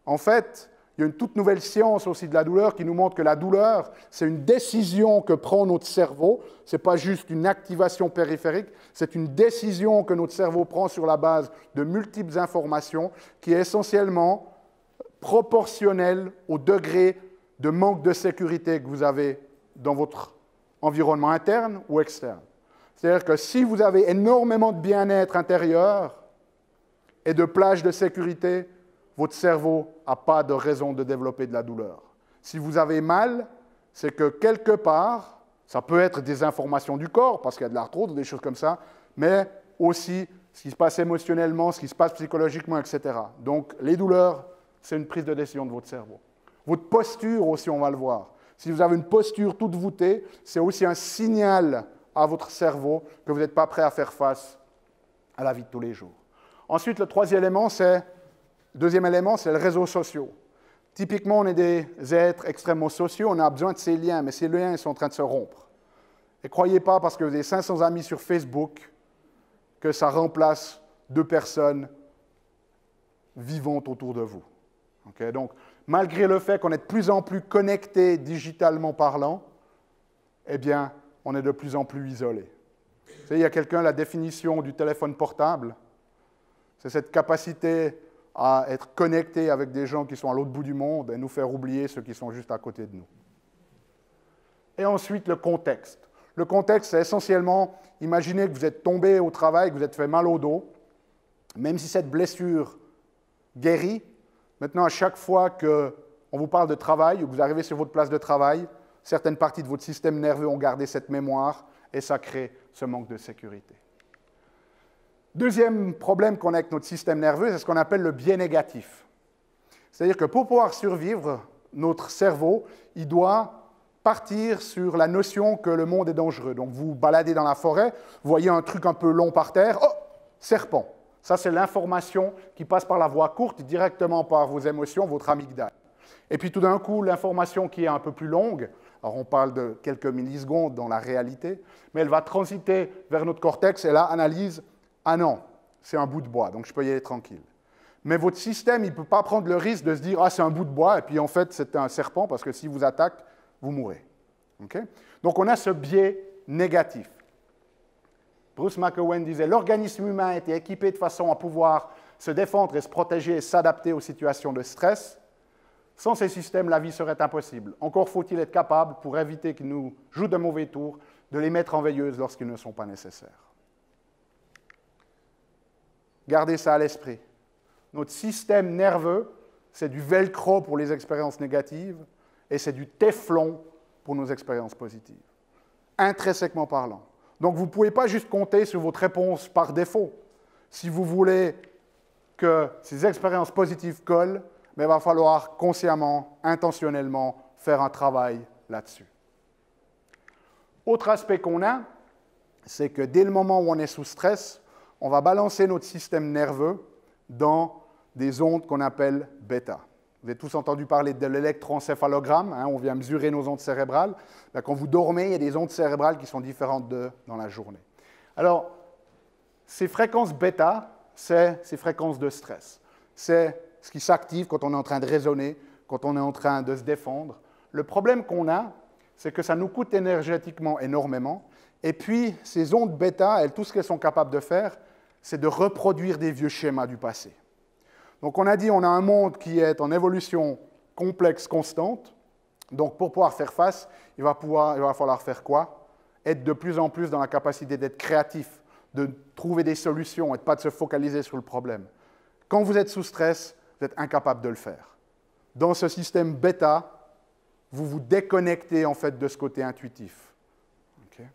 En fait, il y a une toute nouvelle science aussi de la douleur qui nous montre que la douleur, c'est une décision que prend notre cerveau. Ce n'est pas juste une activation périphérique, c'est une décision que notre cerveau prend sur la base de multiples informations qui est essentiellement proportionnelle au degré de manque de sécurité que vous avez dans votre environnement interne ou externe. C'est-à-dire que si vous avez énormément de bien-être intérieur et de plages de sécurité, votre cerveau n'a pas de raison de développer de la douleur. Si vous avez mal, c'est que quelque part, ça peut être des informations du corps, parce qu'il y a de l'arthrose ou des choses comme ça, mais aussi ce qui se passe émotionnellement, ce qui se passe psychologiquement, etc. Donc, les douleurs, c'est une prise de décision de votre cerveau. Votre posture aussi, on va le voir. Si vous avez une posture toute voûtée, c'est aussi un signal à votre cerveau que vous n'êtes pas prêt à faire face à la vie de tous les jours. Ensuite, le deuxième élément, c'est les réseaux sociaux. Typiquement, on est des êtres extrêmement sociaux, on a besoin de ces liens, mais ces liens ils sont en train de se rompre. Et croyez pas, parce que vous avez 500 amis sur Facebook, que ça remplace 2 personnes vivantes autour de vous. Okay? Donc, malgré le fait qu'on est de plus en plus connectés digitalement parlant, eh bien, on est de plus en plus isolés. Vous savez, il y a quelqu'un, la définition du téléphone portable, c'est cette capacité à être connecté avec des gens qui sont à l'autre bout du monde et nous faire oublier ceux qui sont juste à côté de nous. Et ensuite, le contexte. Le contexte, c'est essentiellement, imaginez que vous êtes tombé au travail, que vous êtes fait mal au dos, même si cette blessure guérit, maintenant, à chaque fois qu'on vous parle de travail ou que vous arrivez sur votre place de travail, certaines parties de votre système nerveux ont gardé cette mémoire et ça crée ce manque de sécurité. Deuxième problème qu'on a avec notre système nerveux, c'est ce qu'on appelle le biais négatif. C'est-à-dire que pour pouvoir survivre, notre cerveau, il doit partir sur la notion que le monde est dangereux. Donc vous baladez dans la forêt, vous voyez un truc un peu long par terre, oh, serpent. Ça, c'est l'information qui passe par la voie courte, directement par vos émotions, votre amygdale. Et puis tout d'un coup, l'information qui est un peu plus longue, alors on parle de quelques millisecondes dans la réalité, mais elle va transiter vers notre cortex et là, analyse. Ah non, c'est un bout de bois, donc je peux y aller tranquille. Mais votre système, il ne peut pas prendre le risque de se dire « Ah, c'est un bout de bois », et puis en fait, c'est un serpent, parce que s'il vous attaque, vous mourrez. Okay? Donc on a ce biais négatif. Bruce McEwen disait « L'organisme humain a été équipé de façon à pouvoir se défendre et se protéger et s'adapter aux situations de stress. Sans ces systèmes, la vie serait impossible. Encore faut-il être capable, pour éviter qu'ils nous jouent de mauvais tours, de les mettre en veilleuse lorsqu'ils ne sont pas nécessaires. » Gardez ça à l'esprit. Notre système nerveux, c'est du velcro pour les expériences négatives et c'est du téflon pour nos expériences positives, intrinsèquement parlant. Donc vous ne pouvez pas juste compter sur votre réponse par défaut. Si vous voulez que ces expériences positives collent, mais il va falloir consciemment, intentionnellement faire un travail là-dessus. Autre aspect qu'on a, c'est que dès le moment où on est sous stress, on va balancer notre système nerveux dans des ondes qu'on appelle bêta. Vous avez tous entendu parler de l'électroencéphalogramme, hein, on vient mesurer nos ondes cérébrales. Là, quand vous dormez, il y a des ondes cérébrales qui sont différentes dans la journée. Alors, ces fréquences bêta, c'est ces fréquences de stress. C'est ce qui s'active quand on est en train de raisonner, quand on est en train de se défendre. Le problème qu'on a, c'est que ça nous coûte énergétiquement énormément. Et puis, ces ondes bêta, tout ce qu'elles sont capables de faire, c'est de reproduire des vieux schémas du passé. Donc, on a dit on a un monde qui est en évolution complexe, constante. Donc, pour pouvoir faire face, il va falloir faire quoi? Être de plus en plus dans la capacité d'être créatif, de trouver des solutions et de ne pas de se focaliser sur le problème. Quand vous êtes sous stress, vous êtes incapable de le faire. Dans ce système bêta, vous vous déconnectez en fait de ce côté intuitif. Okay.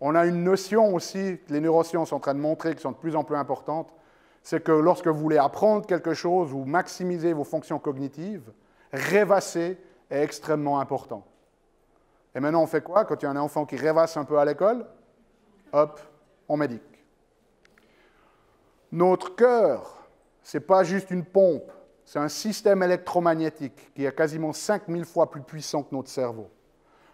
On a une notion aussi que les neurosciences sont en train de montrer, qui sont de plus en plus importantes, c'est que lorsque vous voulez apprendre quelque chose ou maximiser vos fonctions cognitives, rêvasser est extrêmement important. Et maintenant, on fait quoi? Quand il y a un enfant qui rêvasse un peu à l'école, hop, on médique. Notre cœur, ce n'est pas juste une pompe, c'est un système électromagnétique qui est quasiment 5000 fois plus puissant que notre cerveau.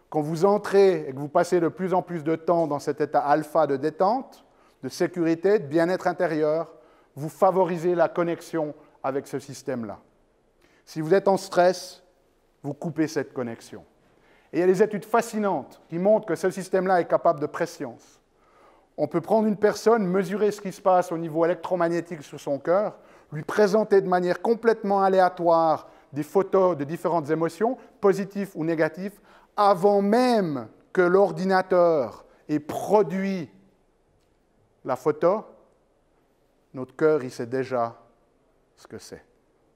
Quand vous entrez et que vous passez de plus en plus de temps dans cet état alpha de détente, de sécurité, de bien-être intérieur, vous favorisez la connexion avec ce système-là. Si vous êtes en stress, vous coupez cette connexion. Et il y a des études fascinantes qui montrent que ce système-là est capable de prescience. On peut prendre une personne, mesurer ce qui se passe au niveau électromagnétique sur son cœur, lui présenter de manière complètement aléatoire des photos de différentes émotions, positives ou négatives, avant même que l'ordinateur ait produit la photo, notre cœur, il sait déjà ce que c'est.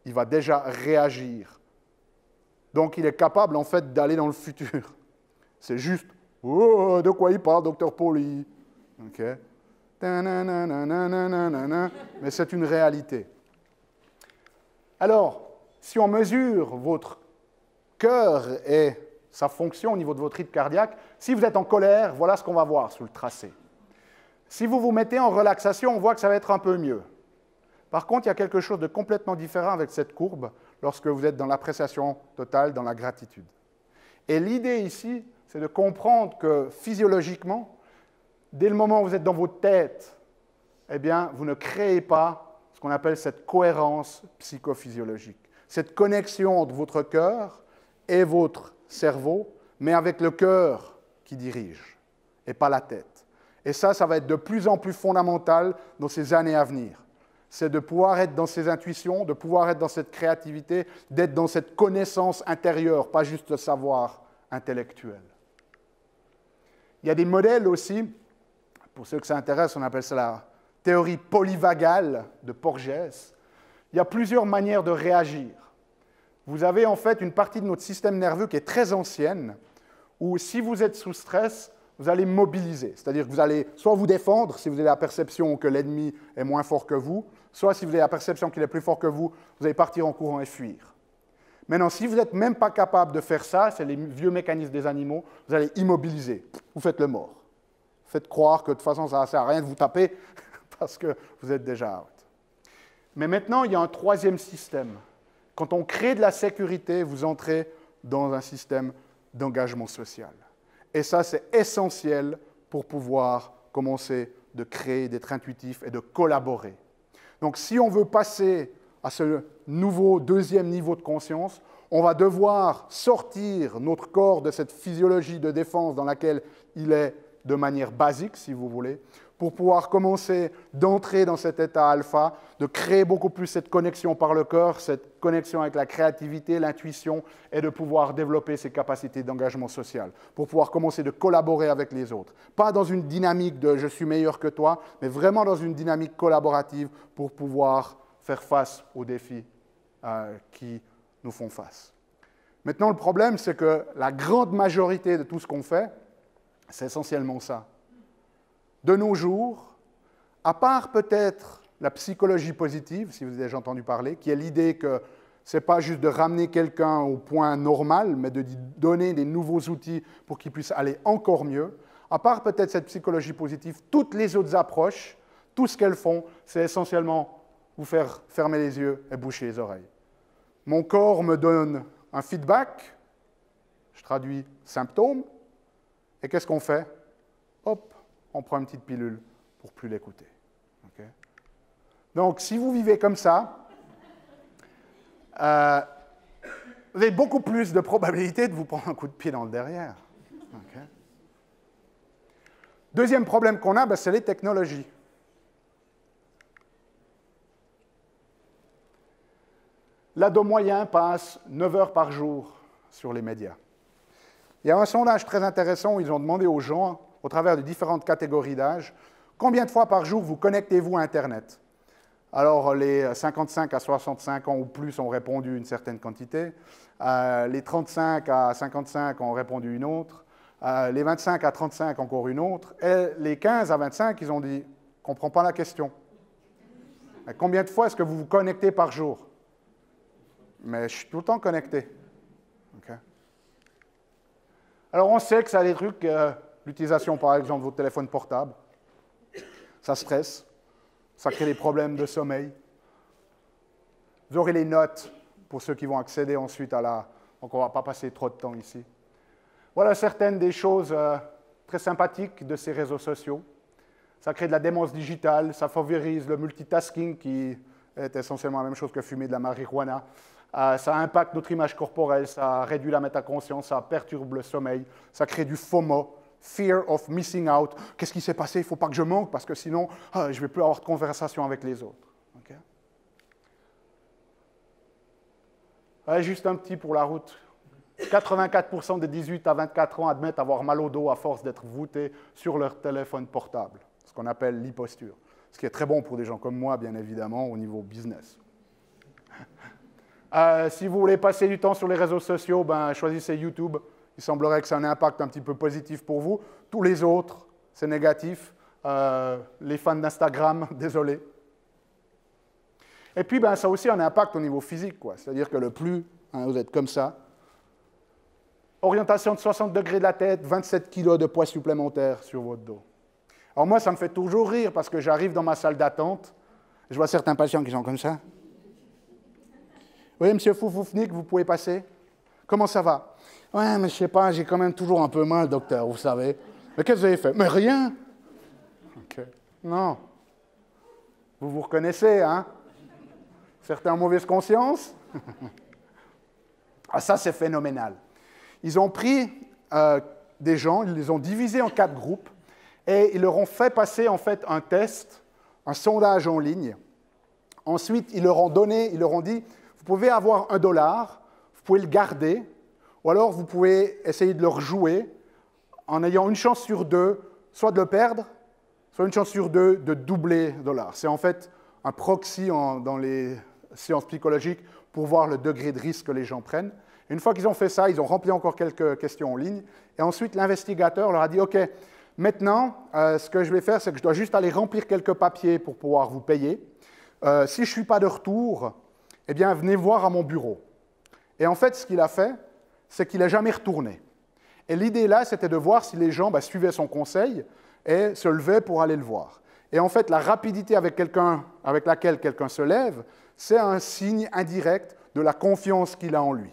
Il va déjà réagir. Donc, il est capable, en fait, d'aller dans le futur. C'est juste « Oh, de quoi il parle, docteur Pauly ?» Okay. Mais c'est une réalité. Alors, si on mesure votre cœur et sa fonction au niveau de votre rythme cardiaque, si vous êtes en colère, voilà ce qu'on va voir sous le tracé. Si vous vous mettez en relaxation, on voit que ça va être un peu mieux. Par contre, il y a quelque chose de complètement différent avec cette courbe lorsque vous êtes dans l'appréciation totale, dans la gratitude. Et l'idée ici, c'est de comprendre que physiologiquement, dès le moment où vous êtes dans votre tête, eh bien, vous ne créez pas ce qu'on appelle cette cohérence psychophysiologique. Cette connexion entre votre cœur et votre cerveau, mais avec le cœur qui dirige, et pas la tête. Et ça va être de plus en plus fondamental dans ces années à venir. C'est de pouvoir être dans ces intuitions, de pouvoir être dans cette créativité, d'être dans cette connaissance intérieure, pas juste le savoir intellectuel. Il y a des modèles aussi, pour ceux que ça intéresse, on appelle ça la théorie polyvagale de Porges. Il y a plusieurs manières de réagir. Vous avez en fait une partie de notre système nerveux qui est très ancienne, où si vous êtes sous stress, vous allez mobiliser. C'est-à-dire que vous allez soit vous défendre, si vous avez la perception que l'ennemi est moins fort que vous, soit si vous avez la perception qu'il est plus fort que vous allez partir en courant et fuir. Maintenant, si vous n'êtes même pas capable de faire ça, c'est les vieux mécanismes des animaux, vous allez immobiliser. Vous faites le mort. Faites croire que de toute façon, ça ne sert à rien de vous taper parce que vous êtes déjà out. Mais maintenant, il y a un troisième système. Quand on crée de la sécurité, vous entrez dans un système d'engagement social. Et ça, c'est essentiel pour pouvoir commencer de créer, d'être intuitif et de collaborer. Donc, si on veut passer à ce nouveau deuxième niveau de conscience, on va devoir sortir notre corps de cette physiologie de défense dans laquelle il est de manière basique, si vous voulez, pour pouvoir commencer d'entrer dans cet état alpha, de créer beaucoup plus cette connexion par le cœur, cette connexion avec la créativité, l'intuition, et de pouvoir développer ses capacités d'engagement social, pour pouvoir commencer de collaborer avec les autres. Pas dans une dynamique de « je suis meilleur que toi », mais vraiment dans une dynamique collaborative pour pouvoir faire face aux défis qui nous font face. Maintenant, le problème, c'est que la grande majorité de tout ce qu'on fait, c'est essentiellement ça. De nos jours, à part peut-être la psychologie positive, si vous avez déjà entendu parler, qui est l'idée que ce n'est pas juste de ramener quelqu'un au point normal, mais de lui donner des nouveaux outils pour qu'il puisse aller encore mieux, à part peut-être cette psychologie positive, toutes les autres approches, tout ce qu'elles font, c'est essentiellement vous faire fermer les yeux et boucher les oreilles. Mon corps me donne un feedback, je traduis symptômes, et qu'est-ce qu'on fait? Hop, on prend une petite pilule pour plus l'écouter. Okay? Donc, si vous vivez comme ça, vous avez beaucoup plus de probabilité de vous prendre un coup de pied dans le derrière. Okay? Deuxième problème qu'on a, c'est les technologies. L'ado moyen passe 9 heures par jour sur les médias. Il y a un sondage très intéressant où ils ont demandé aux gens, au travers de différentes catégories d'âge, combien de fois par jour vous connectez-vous à Internet? Alors, les 55 à 65 ans ou plus ont répondu une certaine quantité, les 35 à 55 ont répondu une autre, les 25 à 35 encore une autre, et les 15 à 25, ils ont dit « je ne comprends pas la question ». Combien de fois est-ce que vous vous connectez par jour? Mais je suis tout le temps connecté. Okay. Alors, on sait que ça a des trucs, l'utilisation, par exemple, de votre téléphone portable, ça stresse, ça crée des problèmes de sommeil. Vous aurez les notes pour ceux qui vont accéder ensuite à la... Donc, on ne va pas passer trop de temps ici. Voilà certaines des choses très sympathiques de ces réseaux sociaux. Ça crée de la démence digitale, ça favorise le multitasking, qui est essentiellement la même chose que fumer de la marijuana. Ça impacte notre image corporelle, ça réduit la métaconscience, ça perturbe le sommeil, ça crée du FOMO, Fear of Missing Out. Qu'est-ce qui s'est passé? Il ne faut pas que je manque, parce que sinon, je ne vais plus avoir de conversation avec les autres. Okay? Allez, juste un petit pour la route. 84% des 18 à 24 ans admettent avoir mal au dos à force d'être voûtés sur leur téléphone portable, ce qu'on appelle l'e-posture. Ce qui est très bon pour des gens comme moi, bien évidemment, au niveau business. Si vous voulez passer du temps sur les réseaux sociaux, choisissez YouTube. Il semblerait que ça ait un impact un petit peu positif pour vous. Tous les autres, c'est négatif. Les fans d'Instagram, désolé. Et puis, ça a aussi un impact au niveau physique. C'est-à-dire que le plus, vous êtes comme ça. Orientation de 60 degrés de la tête, 27 kg de poids supplémentaires sur votre dos. Alors moi, ça me fait toujours rire parce que j'arrive dans ma salle d'attente, je vois certains patients qui sont comme ça. Oui, monsieur Foufoufnik, vous pouvez passer? Comment ça va? Ouais, mais je sais pas, j'ai quand même toujours un peu mal, docteur, vous savez. Mais qu'est-ce que vous avez fait? Mais rien. Okay. Non. Vous vous reconnaissez, hein? Certains ont mauvaise conscience? Ah, ça, c'est phénoménal. Ils ont pris des gens, ils les ont divisés en 4 groupes, et ils leur ont fait passer, en fait, un test, un sondage en ligne. Ensuite, ils leur ont dit, vous pouvez avoir $1, vous pouvez le garder, ou alors vous pouvez essayer de le rejouer en ayant une chance sur 2, soit de le perdre, soit une chance sur 2 de doubler le $. C'est en fait un proxy dans les sciences psychologiques pour voir le degré de risque que les gens prennent. Et une fois qu'ils ont fait ça, ils ont rempli encore quelques questions en ligne, et ensuite l'investigateur leur a dit, OK, maintenant, ce que je vais faire, c'est que je dois juste aller remplir quelques papiers pour pouvoir vous payer. Si je ne suis pas de retour, eh bien, venez voir à mon bureau. Et en fait, ce qu'il a fait, c'est qu'il n'est jamais retourné. Et l'idée là, c'était de voir si les gens suivaient son conseil et se levaient pour aller le voir. Et en fait, la rapidité avec laquelle quelqu'un se lève, c'est un signe indirect de la confiance qu'il a en lui.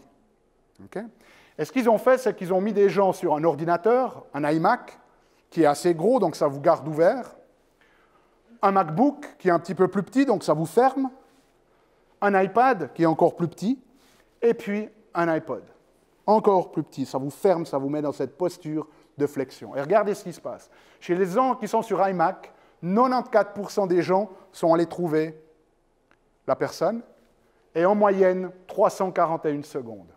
Okay? Et ce qu'ils ont fait, c'est qu'ils ont mis des gens sur un ordinateur, un iMac, qui est assez gros, donc ça vous garde ouvert, un MacBook qui est un petit peu plus petit, donc ça vous ferme, un iPad qui est encore plus petit, et puis un iPod, encore plus petit. Ça vous ferme, ça vous met dans cette posture de flexion. Et regardez ce qui se passe. Chez les gens qui sont sur iMac, 94% des gens sont allés trouver la personne, et en moyenne, 341 secondes.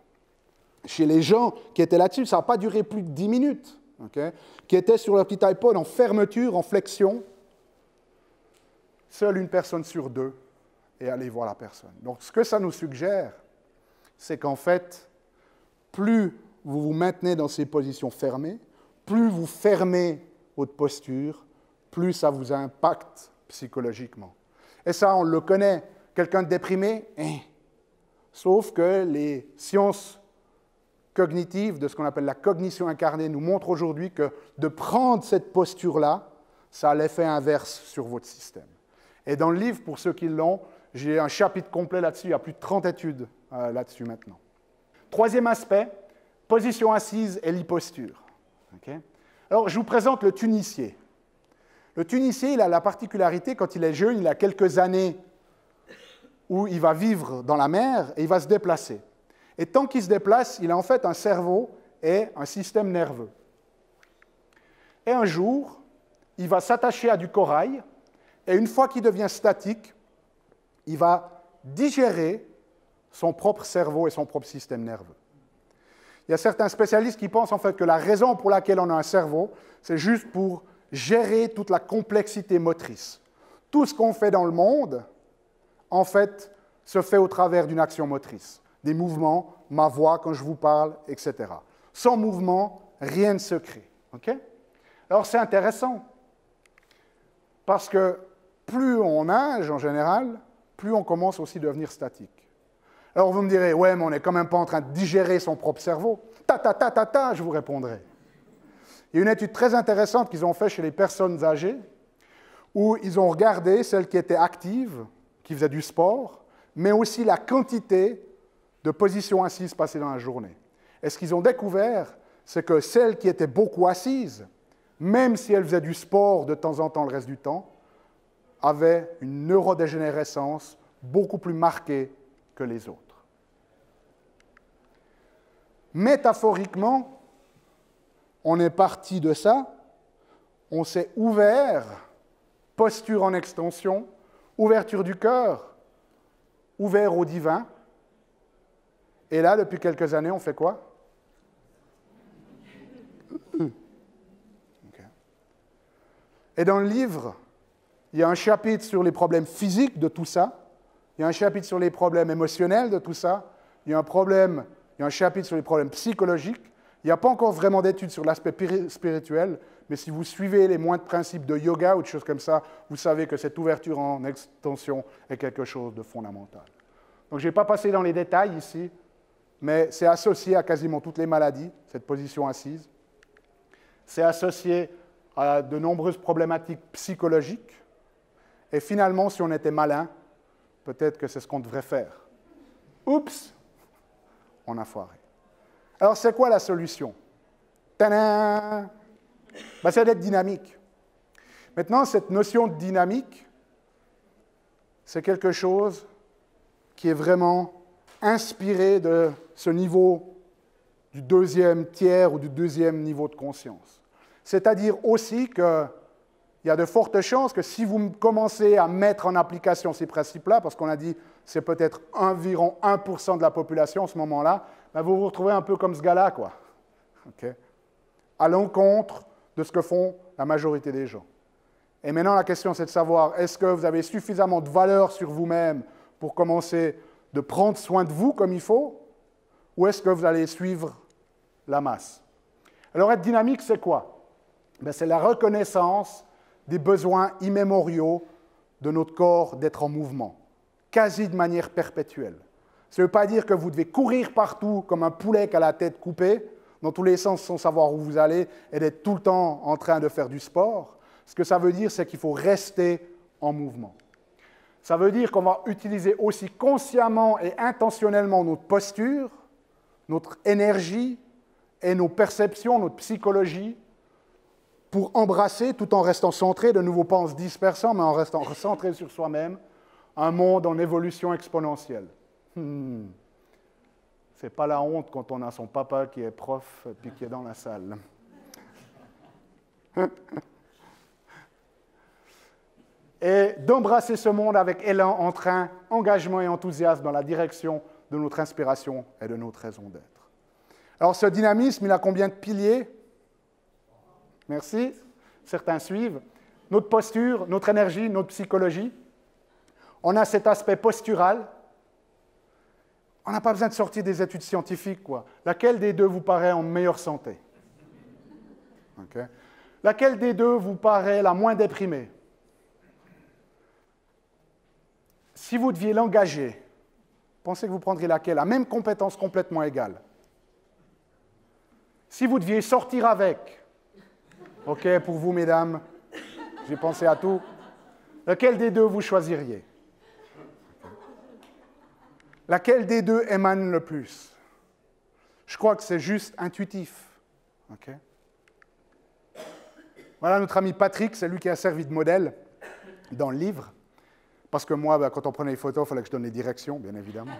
Chez les gens qui étaient là-dessus, ça n'a pas duré plus de 10 minutes, okay, qui étaient sur leur petit iPod en fermeture, en flexion, seule une personne sur 2 est allée voir la personne. Donc, ce que ça nous suggère, c'est qu'en fait, plus vous vous maintenez dans ces positions fermées, plus vous fermez votre posture, plus ça vous impacte psychologiquement. Et ça, on le connaît. Quelqu'un de déprimé, sauf que les sciences cognitives, de ce qu'on appelle la cognition incarnée, nous montrent aujourd'hui que de prendre cette posture-là, ça a l'effet inverse sur votre système. Et dans le livre, pour ceux qui l'ont, j'ai un chapitre complet là-dessus, il y a plus de 30 études là-dessus maintenant. Troisième aspect, position assise et l'e-posture. Okay? Alors, je vous présente le tunicier. Le Tunicien, il a la particularité, quand il est jeune, il a quelques années où il va vivre dans la mer et il va se déplacer. Et tant qu'il se déplace, il a en fait un cerveau et un système nerveux. Et un jour, il va s'attacher à du corail, et une fois qu'il devient statique, il va digérer son propre cerveau et son propre système nerveux. Il y a certains spécialistes qui pensent en fait que la raison pour laquelle on a un cerveau, c'est juste pour gérer toute la complexité motrice. Tout ce qu'on fait dans le monde, en fait, se fait au travers d'une action motrice. Des mouvements, ma voix quand je vous parle, etc. Sans mouvement, rien ne se crée. Okay? Alors c'est intéressant, parce que plus on nage en général, plus on commence aussi à devenir statique. Alors vous me direz, ouais, mais on n'est quand même pas en train de digérer son propre cerveau. Je vous répondrai. Il y a une étude très intéressante qu'ils ont faite chez les personnes âgées, où ils ont regardé celles qui étaient actives, qui faisaient du sport, mais aussi la quantité de positions assises passées dans la journée. Et ce qu'ils ont découvert, c'est que celles qui étaient beaucoup assises, même si elles faisaient du sport de temps en temps le reste du temps, avaient une neurodégénérescence beaucoup plus marquée que les autres. Métaphoriquement, on est parti de ça, on s'est ouvert, posture en extension, ouverture du cœur, ouvert au divin, et là, depuis quelques années, on fait quoi? Okay. Et dans le livre, il y a un chapitre sur les problèmes physiques de tout ça, il y a un chapitre sur les problèmes émotionnels de tout ça, il y a un chapitre sur les problèmes psychologiques. Il n'y a pas encore vraiment d'études sur l'aspect spirituel, mais si vous suivez les moindres principes de yoga ou de choses comme ça, vous savez que cette ouverture en extension est quelque chose de fondamental. Donc je ne vais pas passer dans les détails ici, mais c'est associé à quasiment toutes les maladies, cette position assise. C'est associé à de nombreuses problématiques psychologiques. Et finalement, si on était malin, peut-être que c'est ce qu'on devrait faire. Oups, on a foiré. Alors, c'est quoi la solution? Tadam! Ben, c'est d'être dynamique. Maintenant, cette notion de dynamique, c'est quelque chose qui est vraiment inspiré de ce niveau du deuxième tiers ou du deuxième niveau de conscience. C'est-à-dire aussi qu'il y a de fortes chances que si vous commencez à mettre en application ces principes-là, parce qu'on a dit c'est peut-être environ 1% de la population en ce moment-là, ben vous vous retrouvez un peu comme ce gars-là, quoi. Okay? À l'encontre de ce que font la majorité des gens. Et maintenant, la question, c'est de savoir, est-ce que vous avez suffisamment de valeur sur vous-même pour commencer de prendre soin de vous comme il faut, ou est-ce que vous allez suivre la masse? Alors, être dynamique, c'est quoi? Ben, c'est la reconnaissance des besoins immémoriaux de notre corps d'être en mouvement, quasi de manière perpétuelle. Ça ne veut pas dire que vous devez courir partout comme un poulet qui a la tête coupée, dans tous les sens sans savoir où vous allez, et d'être tout le temps en train de faire du sport. Ce que ça veut dire, c'est qu'il faut rester en mouvement. Ça veut dire qu'on va utiliser aussi consciemment et intentionnellement notre posture, notre énergie et nos perceptions, notre psychologie, pour embrasser, tout en restant centré, de nouveau pas en se dispersant, mais en restant centré sur soi-même, un monde en évolution exponentielle. C'est pas la honte quand on a son papa qui est prof et qui est dans la salle. Et d'embrasser ce monde avec élan, entrain, engagement et enthousiasme dans la direction de notre inspiration et de notre raison d'être. Alors ce dynamisme, il a combien de piliers? Merci. Certains suivent. Notre posture, notre énergie, notre psychologie. On a cet aspect postural. On n'a pas besoin de sortir des études scientifiques, quoi. Laquelle des deux vous paraît en meilleure santé? Okay. Laquelle des deux vous paraît la moins déprimée? Si vous deviez l'engager, pensez que vous prendriez laquelle? La même compétence complètement égale. Si vous deviez sortir avec, ok, pour vous, mesdames, j'ai pensé à tout, lequel des deux vous choisiriez? Laquelle des deux émane le plus? Je crois que c'est juste intuitif. Okay? Voilà notre ami Patrick, c'est lui qui a servi de modèle dans le livre. Parce que moi, quand on prenait les photos, il fallait que je donne les directions, bien évidemment.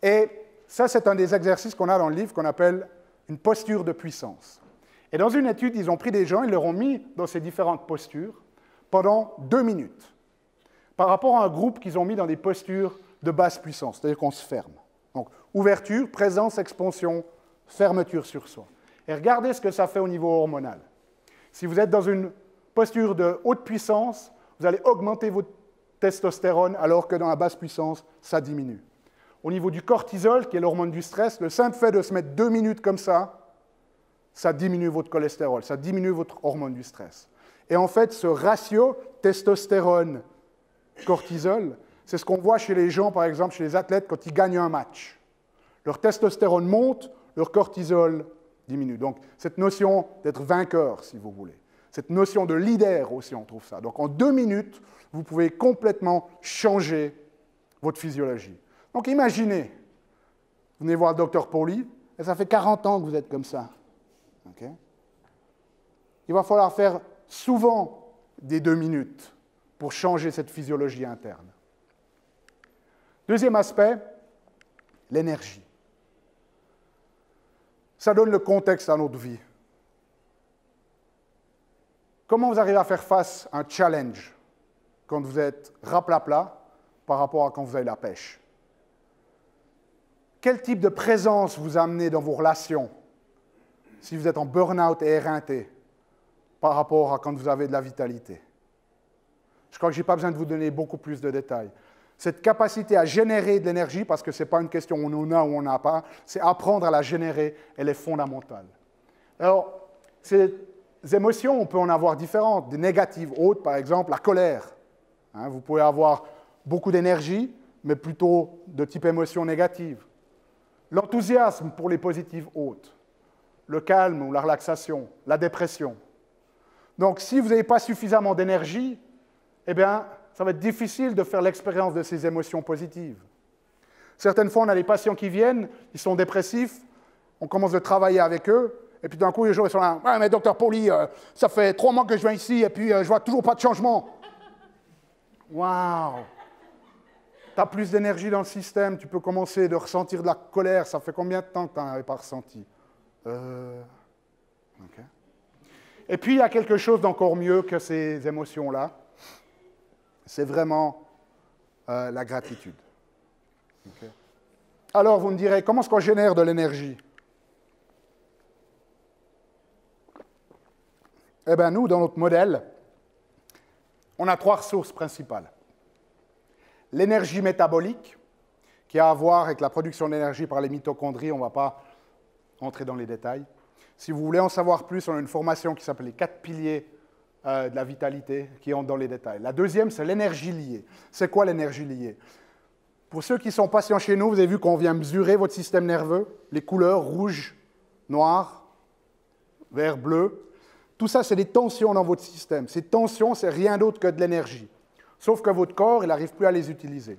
Et ça, c'est un des exercices qu'on a dans le livre qu'on appelle une posture de puissance. Et dans une étude, ils ont pris des gens, ils leur ont mis dans ces différentes postures pendant 2 minutes, par rapport à un groupe qu'ils ont mis dans des postures de basse puissance, c'est-à-dire qu'on se ferme. Donc, ouverture, présence, expansion, fermeture sur soi. Et regardez ce que ça fait au niveau hormonal. Si vous êtes dans une posture de haute puissance, vous allez augmenter votre testostérone, alors que dans la basse puissance, ça diminue. Au niveau du cortisol, qui est l'hormone du stress, le simple fait de se mettre 2 minutes comme ça diminue votre cholestérol, ça diminue votre hormone du stress. Et en fait, ce ratio testostérone-cortisol, c'est ce qu'on voit chez les gens, par exemple, chez les athlètes, quand ils gagnent un match. Leur testostérone monte, leur cortisol diminue. Donc, cette notion d'être vainqueur, si vous voulez. Cette notion de leader aussi, on trouve ça. Donc, en 2 minutes, vous pouvez complètement changer votre physiologie. Donc, imaginez, vous venez voir le docteur Pauly, et ça fait 40 ans que vous êtes comme ça. Okay. Il va falloir faire souvent des 2 minutes pour changer cette physiologie interne. Deuxième aspect, l'énergie. Ça donne le contexte à notre vie. Comment vous arrivez à faire face à un challenge quand vous êtes raplapla par rapport à quand vous avez la pêche? Quel type de présence vous amenez dans vos relations si vous êtes en burn-out et éreinté par rapport à quand vous avez de la vitalité? Je crois que je n'ai pas besoin de vous donner beaucoup plus de détails. Cette capacité à générer de l'énergie, parce que ce n'est pas une question où on en a ou on n'en a pas, c'est apprendre à la générer, elle est fondamentale. Alors, ces émotions, on peut en avoir différentes, des négatives hautes, par exemple, la colère. Hein, vous pouvez avoir beaucoup d'énergie, mais plutôt de type émotion négative. L'enthousiasme pour les positives hautes. Le calme ou la relaxation, la dépression. Donc, si vous n'avez pas suffisamment d'énergie, eh bien, ça va être difficile de faire l'expérience de ces émotions positives. Certaines fois, on a des patients qui viennent, ils sont dépressifs, on commence à travailler avec eux, et puis d'un coup, les gens ils sont là, « Ah, mais docteur Pauly, ça fait 3 mois que je viens ici, et puis je vois toujours pas de changement. » Waouh! Tu as plus d'énergie dans le système, tu peux commencer de ressentir de la colère, ça fait combien de temps que tu n'en avais pas ressenti? Okay. Et puis, il y a quelque chose d'encore mieux que ces émotions-là. C'est vraiment la gratitude. Okay. Alors, vous me direz, comment est-ce qu'on génère de l'énergie? Eh bien, nous, dans notre modèle, on a 3 ressources principales. L'énergie métabolique, qui a à voir avec la production d'énergie par les mitochondries, on ne va pas entrer dans les détails. Si vous voulez en savoir plus, on a une formation qui s'appelle les 4 piliers de la vitalité, qui entre dans les détails. La deuxième, c'est l'énergie liée. C'est quoi l'énergie liée? Pour ceux qui sont patients chez nous, vous avez vu qu'on vient mesurer votre système nerveux, les couleurs rouge, noir, vert, bleu. Tout ça, c'est des tensions dans votre système. Ces tensions, c'est rien d'autre que de l'énergie. Sauf que votre corps, il n'arrive plus à les utiliser.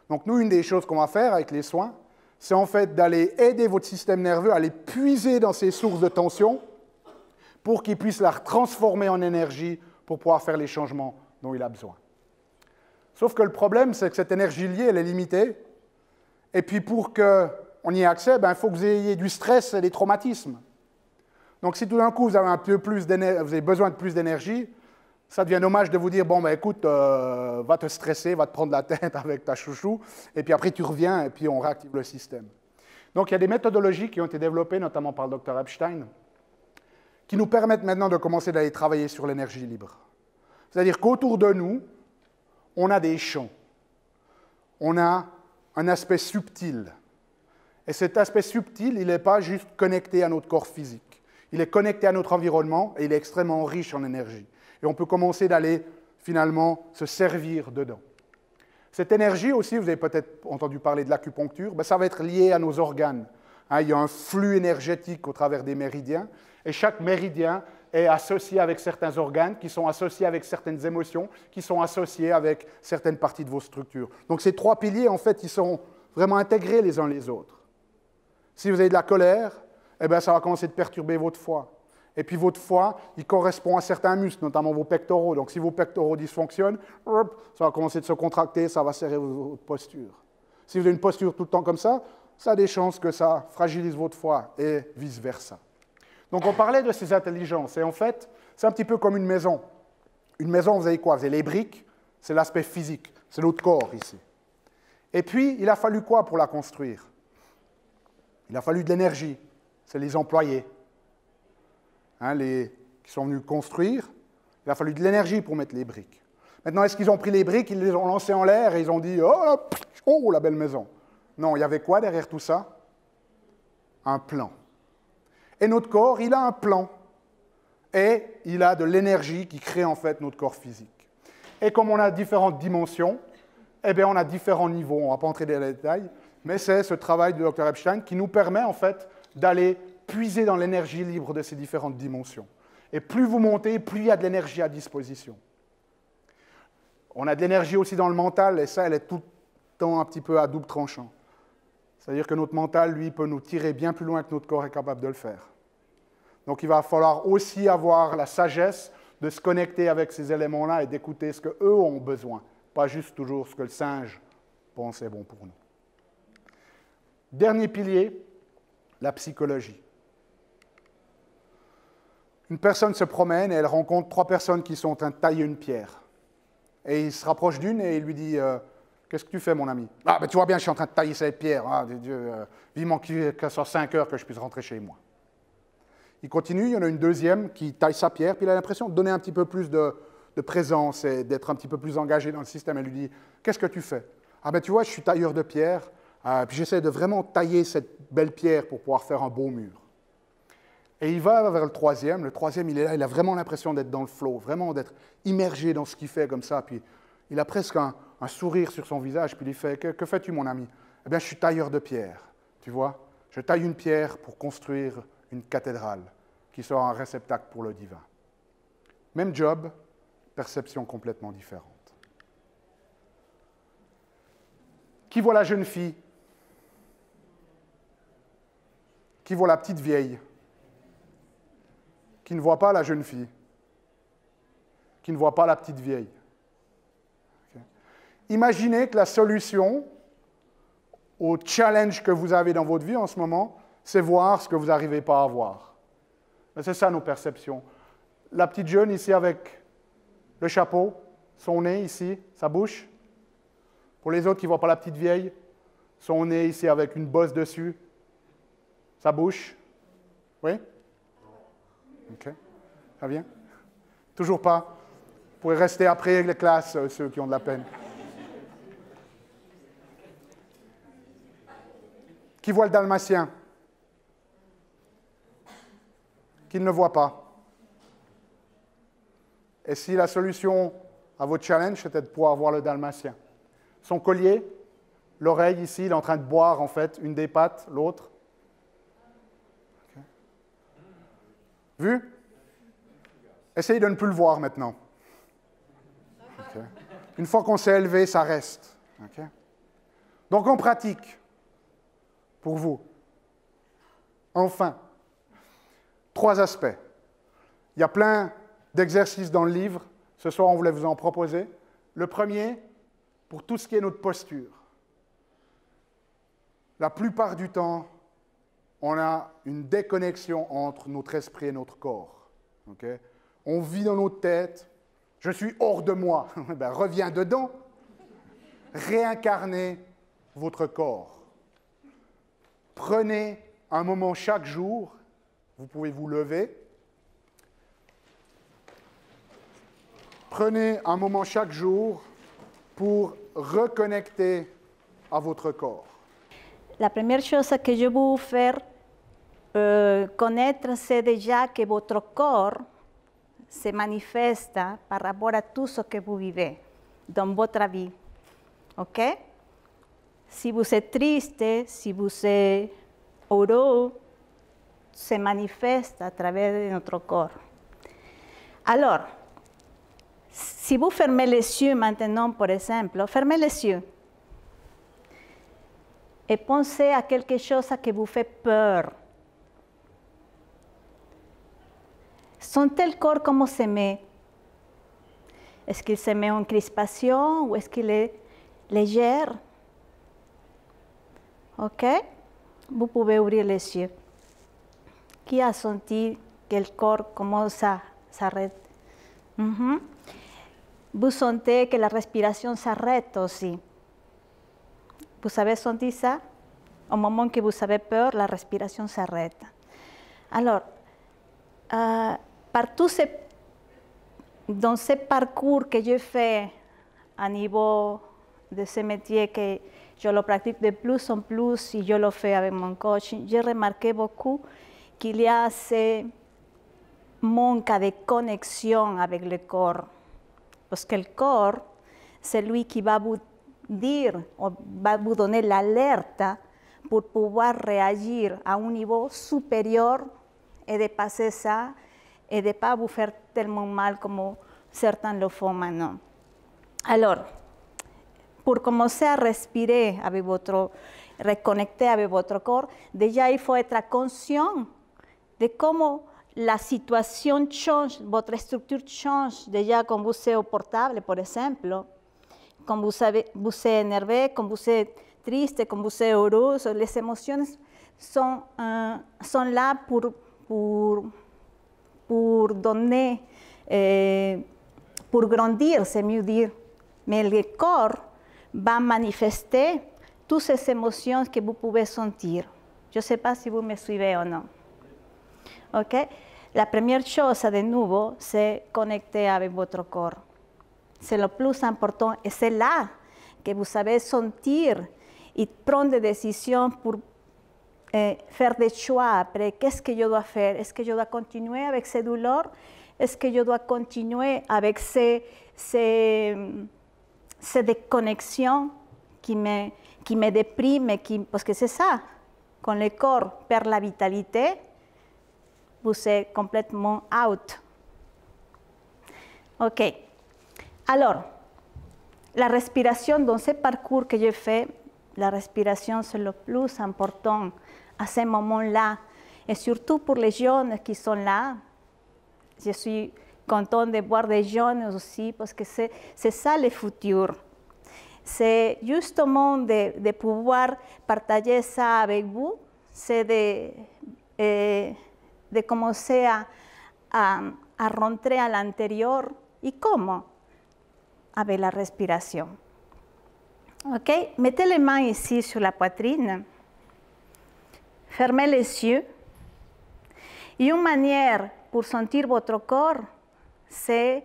Donc nous, une des choses qu'on va faire avec les soins, c'est en fait d'aller aider votre système nerveux à les puiser dans ces sources de tension pour qu'il puisse la transformer en énergie pour pouvoir faire les changements dont il a besoin. Sauf que le problème, c'est que cette énergie liée, elle est limitée. Et puis pour qu'on y ait accès, il faut que vous ayez du stress et des traumatismes. Donc si tout d'un coup, vous avez, vous avez besoin de plus d'énergie, ça devient dommage de vous dire, bon, écoute, va te stresser, va te prendre la tête avec ta chouchou, et puis après tu reviens, et puis on réactive le système. Donc il y a des méthodologies qui ont été développées, notamment par le Dr Epstein, qui nous permettent maintenant de commencer d'aller travailler sur l'énergie libre. C'est-à-dire qu'autour de nous, on a des champs. On a un aspect subtil. Et cet aspect subtil, il n'est pas juste connecté à notre corps physique. Il est connecté à notre environnement et il est extrêmement riche en énergie. Et on peut commencer d'aller, finalement, se servir dedans. Cette énergie aussi, vous avez peut-être entendu parler de l'acupuncture, ça va être lié à nos organes. Il y a un flux énergétique au travers des méridiens, et chaque méridien est associé avec certains organes, qui sont associés avec certaines émotions, qui sont associés avec certaines parties de vos structures. Donc ces 3 piliers, en fait, ils sont vraiment intégrés les uns les autres. Si vous avez de la colère, ça va commencer de perturber votre foie. Et puis votre foie, il correspond à certains muscles, notamment vos pectoraux. Donc si vos pectoraux dysfonctionnent, ça va commencer de se contracter, ça va serrer votre posture. Si vous avez une posture tout le temps comme ça a des chances que ça fragilise votre foie et vice-versa. Donc on parlait de ces intelligences. Et en fait, c'est un petit peu comme une maison. Une maison, vous avez quoi? Vous avez les briques, c'est l'aspect physique, c'est notre corps ici. Et puis, il a fallu quoi pour la construire? Il a fallu de l'énergie, c'est les employés. Qui sont venus construire, il a fallu de l'énergie pour mettre les briques. Maintenant, est-ce qu'ils ont pris les briques, ils les ont lancées en l'air et ils ont dit « Oh, la belle maison !» Non, il y avait quoi derrière tout ça? Un plan. Et notre corps, il a un plan. Et il a de l'énergie qui crée en fait notre corps physique. Et comme on a différentes dimensions, eh bien, on a différents niveaux. On ne va pas entrer dans les détails, mais c'est ce travail du Dr Epstein qui nous permet en fait d'aller puiser dans l'énergie libre de ces différentes dimensions. Et plus vous montez, plus il y a de l'énergie à disposition. On a de l'énergie aussi dans le mental, et ça, elle est tout le temps un petit peu à double tranchant. C'est-à-dire que notre mental, lui, peut nous tirer bien plus loin que notre corps est capable de le faire. Donc il va falloir aussi avoir la sagesse de se connecter avec ces éléments-là et d'écouter ce qu'eux ont besoin, pas juste toujours ce que le singe pense est bon pour nous. Dernier pilier, la psychologie. Une personne se promène et elle rencontre 3 personnes qui sont en train de tailler une pierre. Et il se rapproche d'une et il lui dit « Qu'est-ce que tu fais, mon ami ?»« Ah, ben tu vois bien, je suis en train de tailler cette pierre. Ah, vivement qu'il soit 5 heures que je puisse rentrer chez moi. » Il continue, il y en a une deuxième qui taille sa pierre, puis il a l'impression de donner un petit peu plus de présence et d'être un petit peu plus engagé dans le système. Elle lui dit « Qu'est-ce que tu fais ?»« Ah, ben tu vois, je suis tailleur de pierre, puis j'essaie de vraiment tailler cette belle pierre pour pouvoir faire un beau mur. » Et il va vers le troisième, il est là, il a vraiment l'impression d'être dans le flow, vraiment d'être immergé dans ce qu'il fait comme ça, puis il a presque un sourire sur son visage, puis il fait « Que fais-tu, mon ami ?»« Eh bien, je suis tailleur de pierre, tu vois, je taille une pierre pour construire une cathédrale qui sera un réceptacle pour le divin. » Même job, perception complètement différente. Qui voit la jeune fille? Qui voit la petite vieille? Qui ne voit pas la jeune fille? Qui ne voit pas la petite vieille? Okay. Imaginez que la solution au challenge que vous avez dans votre vie en ce moment, c'est voir ce que vous n'arrivez pas à voir. C'est ça nos perceptions. La petite jeune ici avec le chapeau, son nez ici, sa bouche. Pour les autres qui ne voient pas la petite vieille, son nez ici avec une bosse dessus, sa bouche. Oui? Ok. Ça vient? Toujours pas? Vous pouvez rester après les classes, ceux qui ont de la peine. Qui voit le dalmatien? Qui ne le voit pas? Et si la solution à votre challenge, c'était de pouvoir voir le dalmatien? Son collier, l'oreille ici, il est en train de boire en fait, une des pattes, l'autre. Okay. Vu? Essayez de ne plus le voir maintenant. Okay. Une fois qu'on s'est élevé, ça reste. Okay. Donc on pratique. Pour vous. Enfin, 3 aspects. Il y a plein d'exercices dans le livre. Ce soir, on voulait vous en proposer. Le premier, pour tout ce qui est notre posture. La plupart du temps, on a une déconnexion entre notre esprit et notre corps. Okay? On vit dans notre tête. Je suis hors de moi. Ben, reviens dedans. Réincarnez votre corps. Prenez un moment chaque jour, vous pouvez vous lever. Prenez un moment chaque jour pour reconnecter à votre corps. La première chose que je veux vous faire connaître, c'est déjà que votre corps se manifesta par rapport à tout ce que vous vivez dans votre vie. OK? Si vous êtes triste, si vous êtes heureux, se manifeste à travers de notre corps. Alors, si vous fermez les yeux maintenant, par exemple, fermez les yeux et pensez à quelque chose qui vous fait peur. Sentez le corps comment se met. Est-ce qu'il se met en crispation ou est-ce qu'il est léger? OK? Vous pouvez ouvrir les yeux. Qui a senti que le corps commence à s'arrêter? Vous sentez que la respiration s'arrête aussi. Vous avez senti ça? Au moment que vous avez peur, la respiration s'arrête. Alors, dans ce parcours que je fais à niveau de ce métier que je le pratique de plus en plus et je le fais avec mon coaching, j'ai remarqué beaucoup qu'il y a ce manque de connexion avec le corps. Parce que le corps, c'est lui qui va vous dire, va vous donner l'alerte pour pouvoir réagir à un niveau supérieur et dépasser ça et de ne pas vous faire tellement mal comme certains le font maintenant. Alors, pour commencer à respirer avec reconnecter avec votre corps, déjà il faut être conscient de comment la situation change, votre structure change. Déjà quand vous êtes au portable, par exemple, quand vous êtes énervé, quand vous êtes triste, quand vous êtes heureux, les émotions sont là pour donner, pour grandir, c'est mieux dire. Mais le corps va manifester toutes ces émotions que vous pouvez sentir. Je ne sais pas si vous me suivez ou non. OK? La première chose, de nouveau, c'est connecter avec votre corps. C'est le plus important et c'est là que vous savez sentir et prendre des décisions pour faire des choix après. Qu'est-ce que je dois faire? Est-ce que je dois continuer avec ces douleurs? Est-ce que je dois continuer avec ces déconnexions qui me dépriment? Parce que c'est ça, quand le corps perd la vitalité, vous êtes complètement out. OK. Alors, la respiration, dans ce parcours que je fais, la respiration, c'est le plus important à ce moment-là. Et surtout pour les jeunes qui sont là. Je suis contente de voir des jeunes aussi parce que c'est ça le futur. C'est justement de pouvoir partager ça avec vous, c'est de commencer à rentrer à l'intérieur. Et comment? Avec la respiration. OK? Mettez les mains ici sur la poitrine. Fermez les yeux. Et une manière pour sentir votre corps, c'est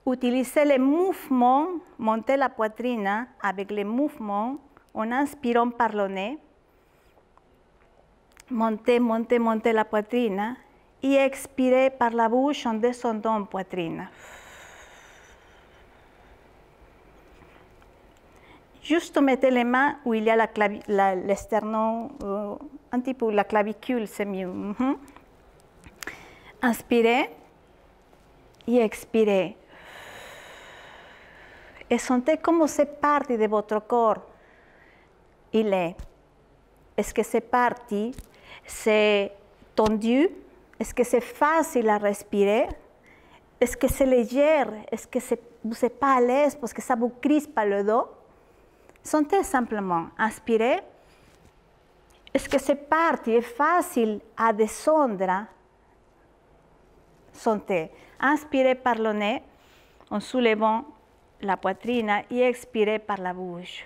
utiliser les mouvements, monter la poitrine avec les mouvements en inspirant par le nez. Montez, montez, montez la poitrine et expirez par la bouche en descendant la poitrine. Juste mettez les mains où il y a l'esternon, un petit peu la clavicule, c'est mieux. Inspirez et expirez. Et sentez comment cette partie de votre corps, il est. Est-ce que cette partie, c'est tendu? Est-ce que c'est facile à respirer? Est-ce que c'est léger? Est-ce que vous n'êtes pas à l'aise parce que ça vous crispe le dos? Sentez simplement, inspirez. Est-ce que cette partie est facile à descendre? Sentez. Inspirez par le nez en soulevant la poitrine et expirez par la bouche.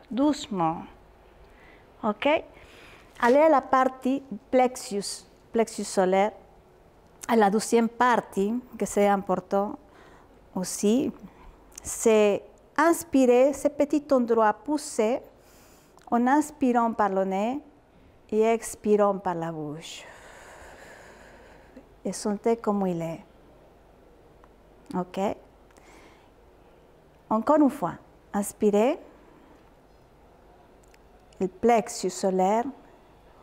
Doucement. OK? Allez à la partie plexus solaire, à la deuxième partie, que c'est important aussi, c'est inspirer ce petit endroit poussé en inspirant par le nez et expirant par la bouche. Et sentez comme il est. OK? Encore une fois, inspirez. Le plexus solaire,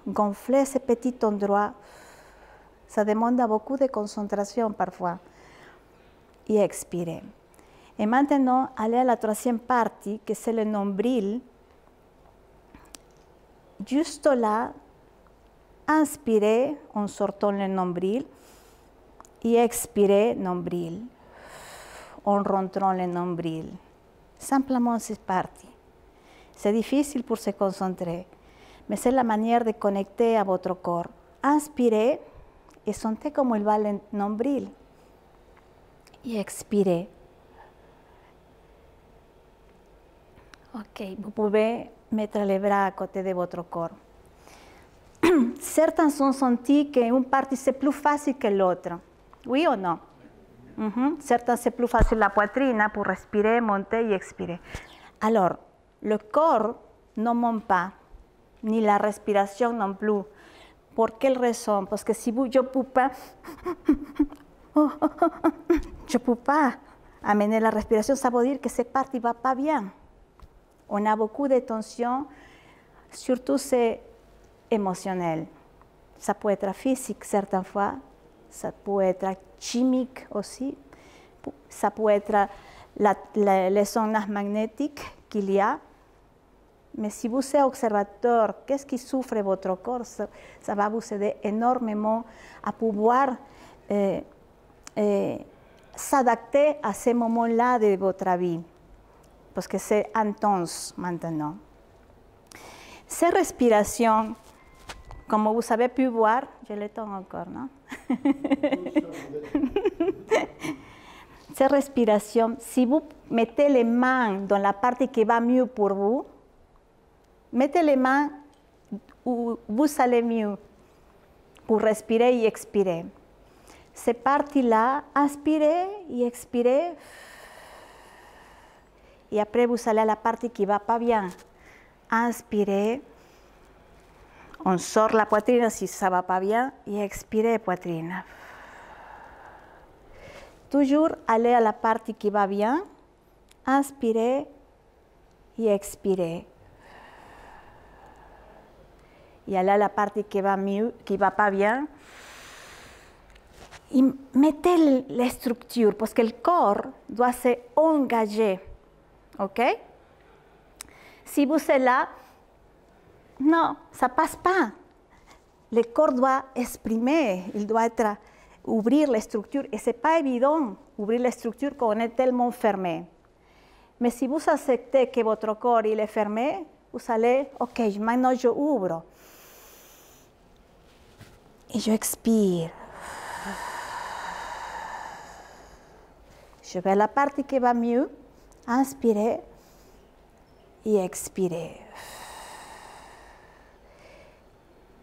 gonflez ce petit endroit. Ça demande beaucoup de concentration parfois. Et expirez. Et maintenant, allez à la troisième partie, que c'est le nombril. Juste là, inspirez en sortant le nombril et expirez nombril en rentrant le nombril. Simplement, c'est parti. C'est difficile pour se concentrer, mais c'est la manière de connecter à votre corps. Inspirez et sentez comme il va le nombril. Et expirez. Ok, vous pouvez mettre les bras à côté de votre corps. Certains ont senti qu'une partie c'est plus facile que l'autre. Oui ou non? Certains c'est plus facile la poitrine pour respirer, monter et expirer. Alors, le corps ne monte pas, ni la respiration non plus. Pour quelle raison? Parce que si je ne peux pas, je peux pas amener la respiration, ça veut dire que cette partie ne va pas bien. On a beaucoup de tension, surtout c'est émotionnel. Ça peut être physique certaines fois, ça peut être chimique aussi, ça peut être les ondes magnétiques qu'il y a. Mais si vous êtes observateur, qu'est-ce qui souffre votre corps, ça va vous aider énormément à pouvoir s'adapter à ces moments-là de votre vie, parce que c'est intense maintenant. Ces respirations, comme vous avez pu voir, je le tends encore, non? Ces respirations, si vous mettez les mains dans la partie qui va mieux pour vous, mettez les mains où vous allez mieux pour respirer et expirer. Ces parties-là, inspirez et expirez. Et après, vous allez à la partie qui ne va pas bien. Inspirez. On sort la poitrine si ça ne va pas bien. Et expirez, poitrine. Toujours aller à la partie qui va bien. Inspirez et expirez. Et aller à la partie qui va mieux, qui ne va pas bien. Et mettez les structures, parce que le corps doit s'engager. OK? Si vous êtes là, non, ça ne passe pas. Le corps doit exprimer, il doit ouvrir les structures. Et ce n'est pas évident ouvrir les structures quand on est tellement fermé. Mais si vous acceptez que votre corps il est fermé, vous allez, OK, maintenant je ouvre. Et je expire. Je vais à la partie qui va mieux. Inspirez et expirez.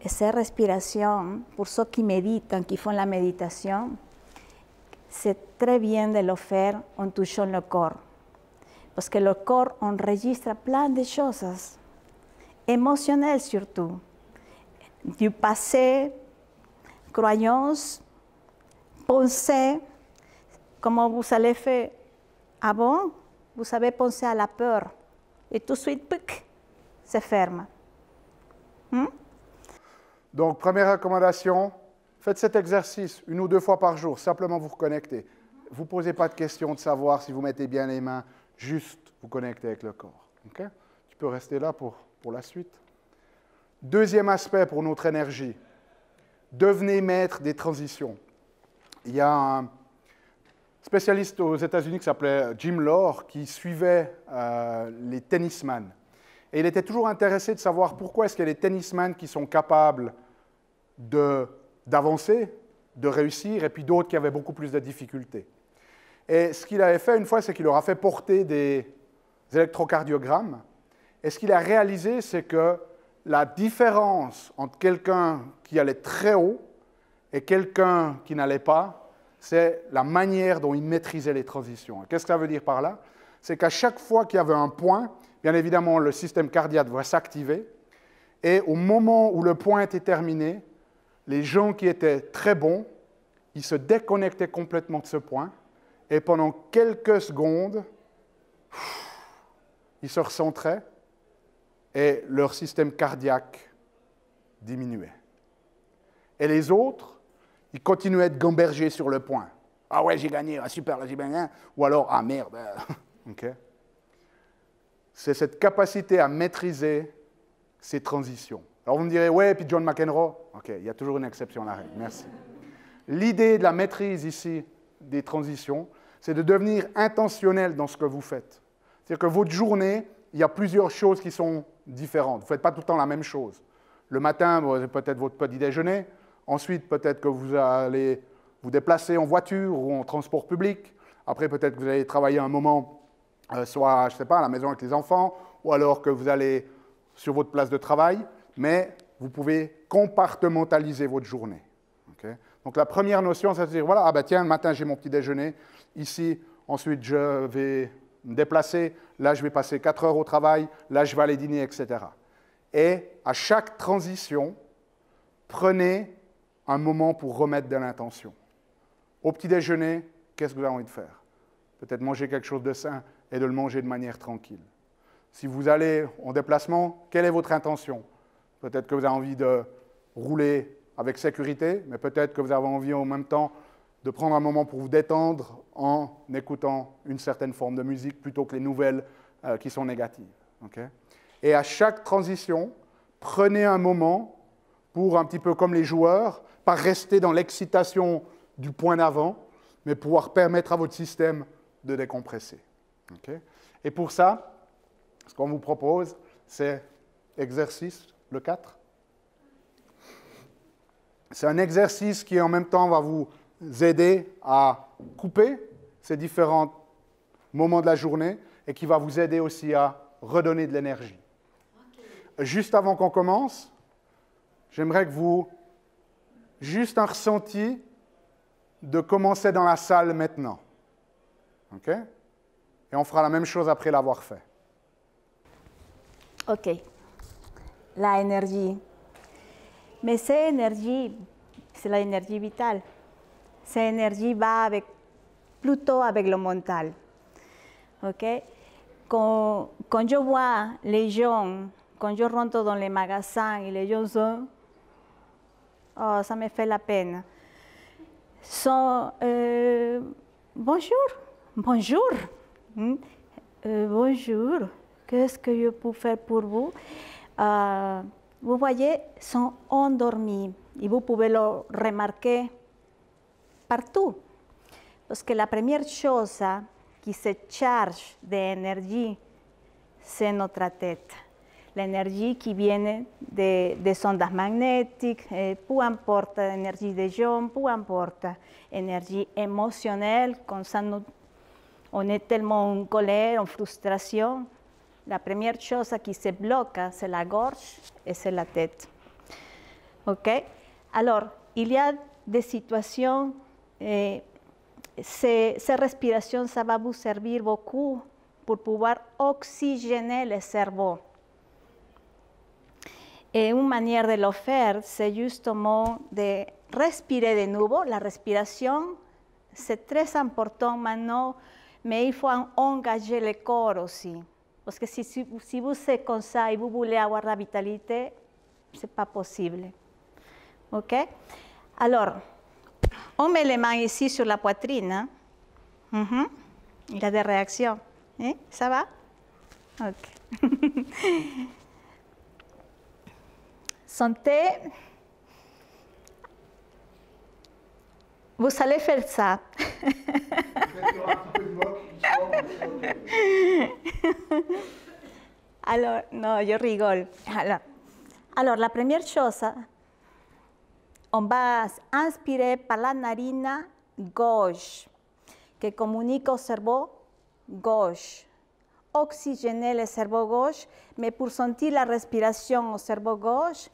Et cette respiration, pour ceux qui méditent, qui font la méditation, c'est très bien de le faire en touchant le corps. Parce que le corps enregistre plein de choses, émotionnelles surtout, du passé, croyances, pensées, comme vous allez faire avant, vous avez pensé à la peur. Et tout de suite, pic, se ferme. Donc, première recommandation, faites cet exercice 1 ou 2 fois par jour, simplement vous reconnecter. Vous ne posez pas de question de savoir si vous mettez bien les mains, juste vous connecter avec le corps. Okay? Tu peux rester là pour la suite. Deuxième aspect pour notre énergie, devenez maître des transitions. Il y a un spécialiste aux États-Unis qui s'appelait Jim Lohr qui suivait les tennisman. Et il était toujours intéressé de savoir pourquoi est-ce qu'il y a des tennisman qui sont capables d'avancer, de réussir, et puis d'autres qui avaient beaucoup plus de difficultés. Et ce qu'il avait fait une fois, c'est qu'il leur a fait porter des électrocardiogrammes. Et ce qu'il a réalisé, c'est que la différence entre quelqu'un qui allait très haut et quelqu'un qui n'allait pas, c'est la manière dont il maîtrisait les transitions. Qu'est-ce que ça veut dire par là? C'est qu'à chaque fois qu'il y avait un point, bien évidemment, le système cardiaque va s'activer. Et au moment où le point était terminé, les gens qui étaient très bons, ils se déconnectaient complètement de ce point. Et pendant quelques secondes, ils se recentraient et leur système cardiaque diminuait. Et les autres, ils continuaient de gamberger sur le point. Ah ouais, j'ai gagné, ah super, là j'ai gagné. Ou alors, ah merde. Okay. C'est cette capacité à maîtriser ces transitions. Alors vous me direz, ouais, puis John McEnroe. OK, il y a toujours une exception à la règle, merci. L'idée de la maîtrise ici des transitions, c'est de devenir intentionnel dans ce que vous faites. C'est-à-dire que votre journée, il y a plusieurs choses qui sont différentes. Vous ne faites pas tout le temps la même chose. Le matin, c'est peut-être votre petit déjeuner. Ensuite, peut-être que vous allez vous déplacer en voiture ou en transport public. Après, peut-être que vous allez travailler un moment, soit, je ne sais pas, à la maison avec les enfants, ou alors que vous allez sur votre place de travail. Mais vous pouvez compartimentaliser votre journée. Okay? Donc la première notion, c'est de dire, voilà, ah ben tiens, le matin, j'ai mon petit déjeuner. Ici, ensuite, je vais me déplacer. Là, je vais passer 4 heures au travail. Là, je vais aller dîner, etc. Et à chaque transition, prenez un moment pour remettre de l'intention. Au petit déjeuner, qu'est-ce que vous avez envie de faire? Peut-être manger quelque chose de sain et de le manger de manière tranquille. Si vous allez en déplacement, quelle est votre intention? Peut-être que vous avez envie de rouler avec sécurité, mais peut-être que vous avez envie en même temps de prendre un moment pour vous détendre en écoutant une certaine forme de musique plutôt que les nouvelles qui sont négatives. Okay? Et à chaque transition, prenez un moment pour, un petit peu comme les joueurs, pas rester dans l'excitation du point d'avant, mais pouvoir permettre à votre système de décompresser. Okay? Et pour ça, ce qu'on vous propose, c'est exercice, le 4. C'est un exercice qui, en même temps, va vous aider à couper ces différents moments de la journée et qui va vous aider aussi à redonner de l'énergie. Okay. Juste avant qu'on commence, j'aimerais que vous, juste un ressenti de commencer dans la salle maintenant. OK? Et on fera la même chose après l'avoir fait. OK. La énergie. Mais cette énergie, c'est l'énergie vitale. Cette énergie va plutôt avec le mental. OK? Quand je vois les gens, quand je rentre dans les magasins et les gens sont, oh, ça me fait la peine. Sont, bonjour, bonjour, bonjour, qu'est-ce que je peux faire pour vous? Vous voyez, sont endormis et vous pouvez le remarquer partout. Parce que la première chose qui se charge d'énergie, c'est notre tête. L'énergie qui vient des ondes magnétiques, peu importe l'énergie des gens, peu importe l'énergie émotionnelle, quand ça on est tellement en colère, en frustration. La première chose qui se bloque, c'est la gorge et c'est la tête. OK? Alors, il y a des situations, ces respirations, ça va vous servir beaucoup pour pouvoir oxygéner le cerveau. Et une manière de le faire, c'est justement de respirer de nouveau. La respiration, c'est très important maintenant, mais il faut engager le corps aussi. Parce que si vous êtes comme ça et vous voulez avoir la vitalité, ce n'est pas possible. OK? Alors, on met les mains ici sur la poitrine. Il y a des réactions. Ça va? OK. Sentez. Vous allez faire ça. Alors, non, je rigole. Alors, la première chose, on va inspirer par la narine gauche, qui communique au cerveau gauche. Oxygéner le cerveau gauche, mais pour sentir la respiration au cerveau gauche,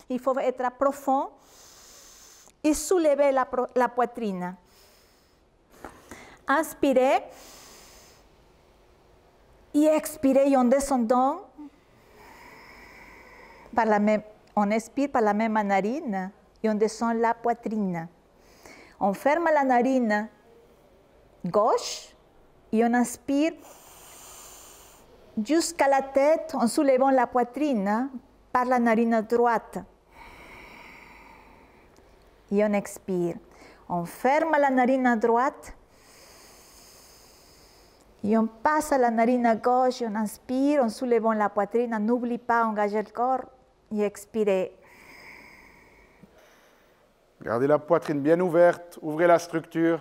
il faut être profond et soulever la poitrine. Inspirez et expirez en descendant. On expire par la même narine et on descend la poitrine. On ferme la narine gauche et on inspire jusqu'à la tête en soulevant la poitrine par la narine droite. Et on expire. On ferme la narine droite et on passe à la narine gauche et on inspire en soulevant la poitrine. N'oublie pas d'engager le corps. y expirez. Gardez la poitrine bien ouverte, ouvrez la structure.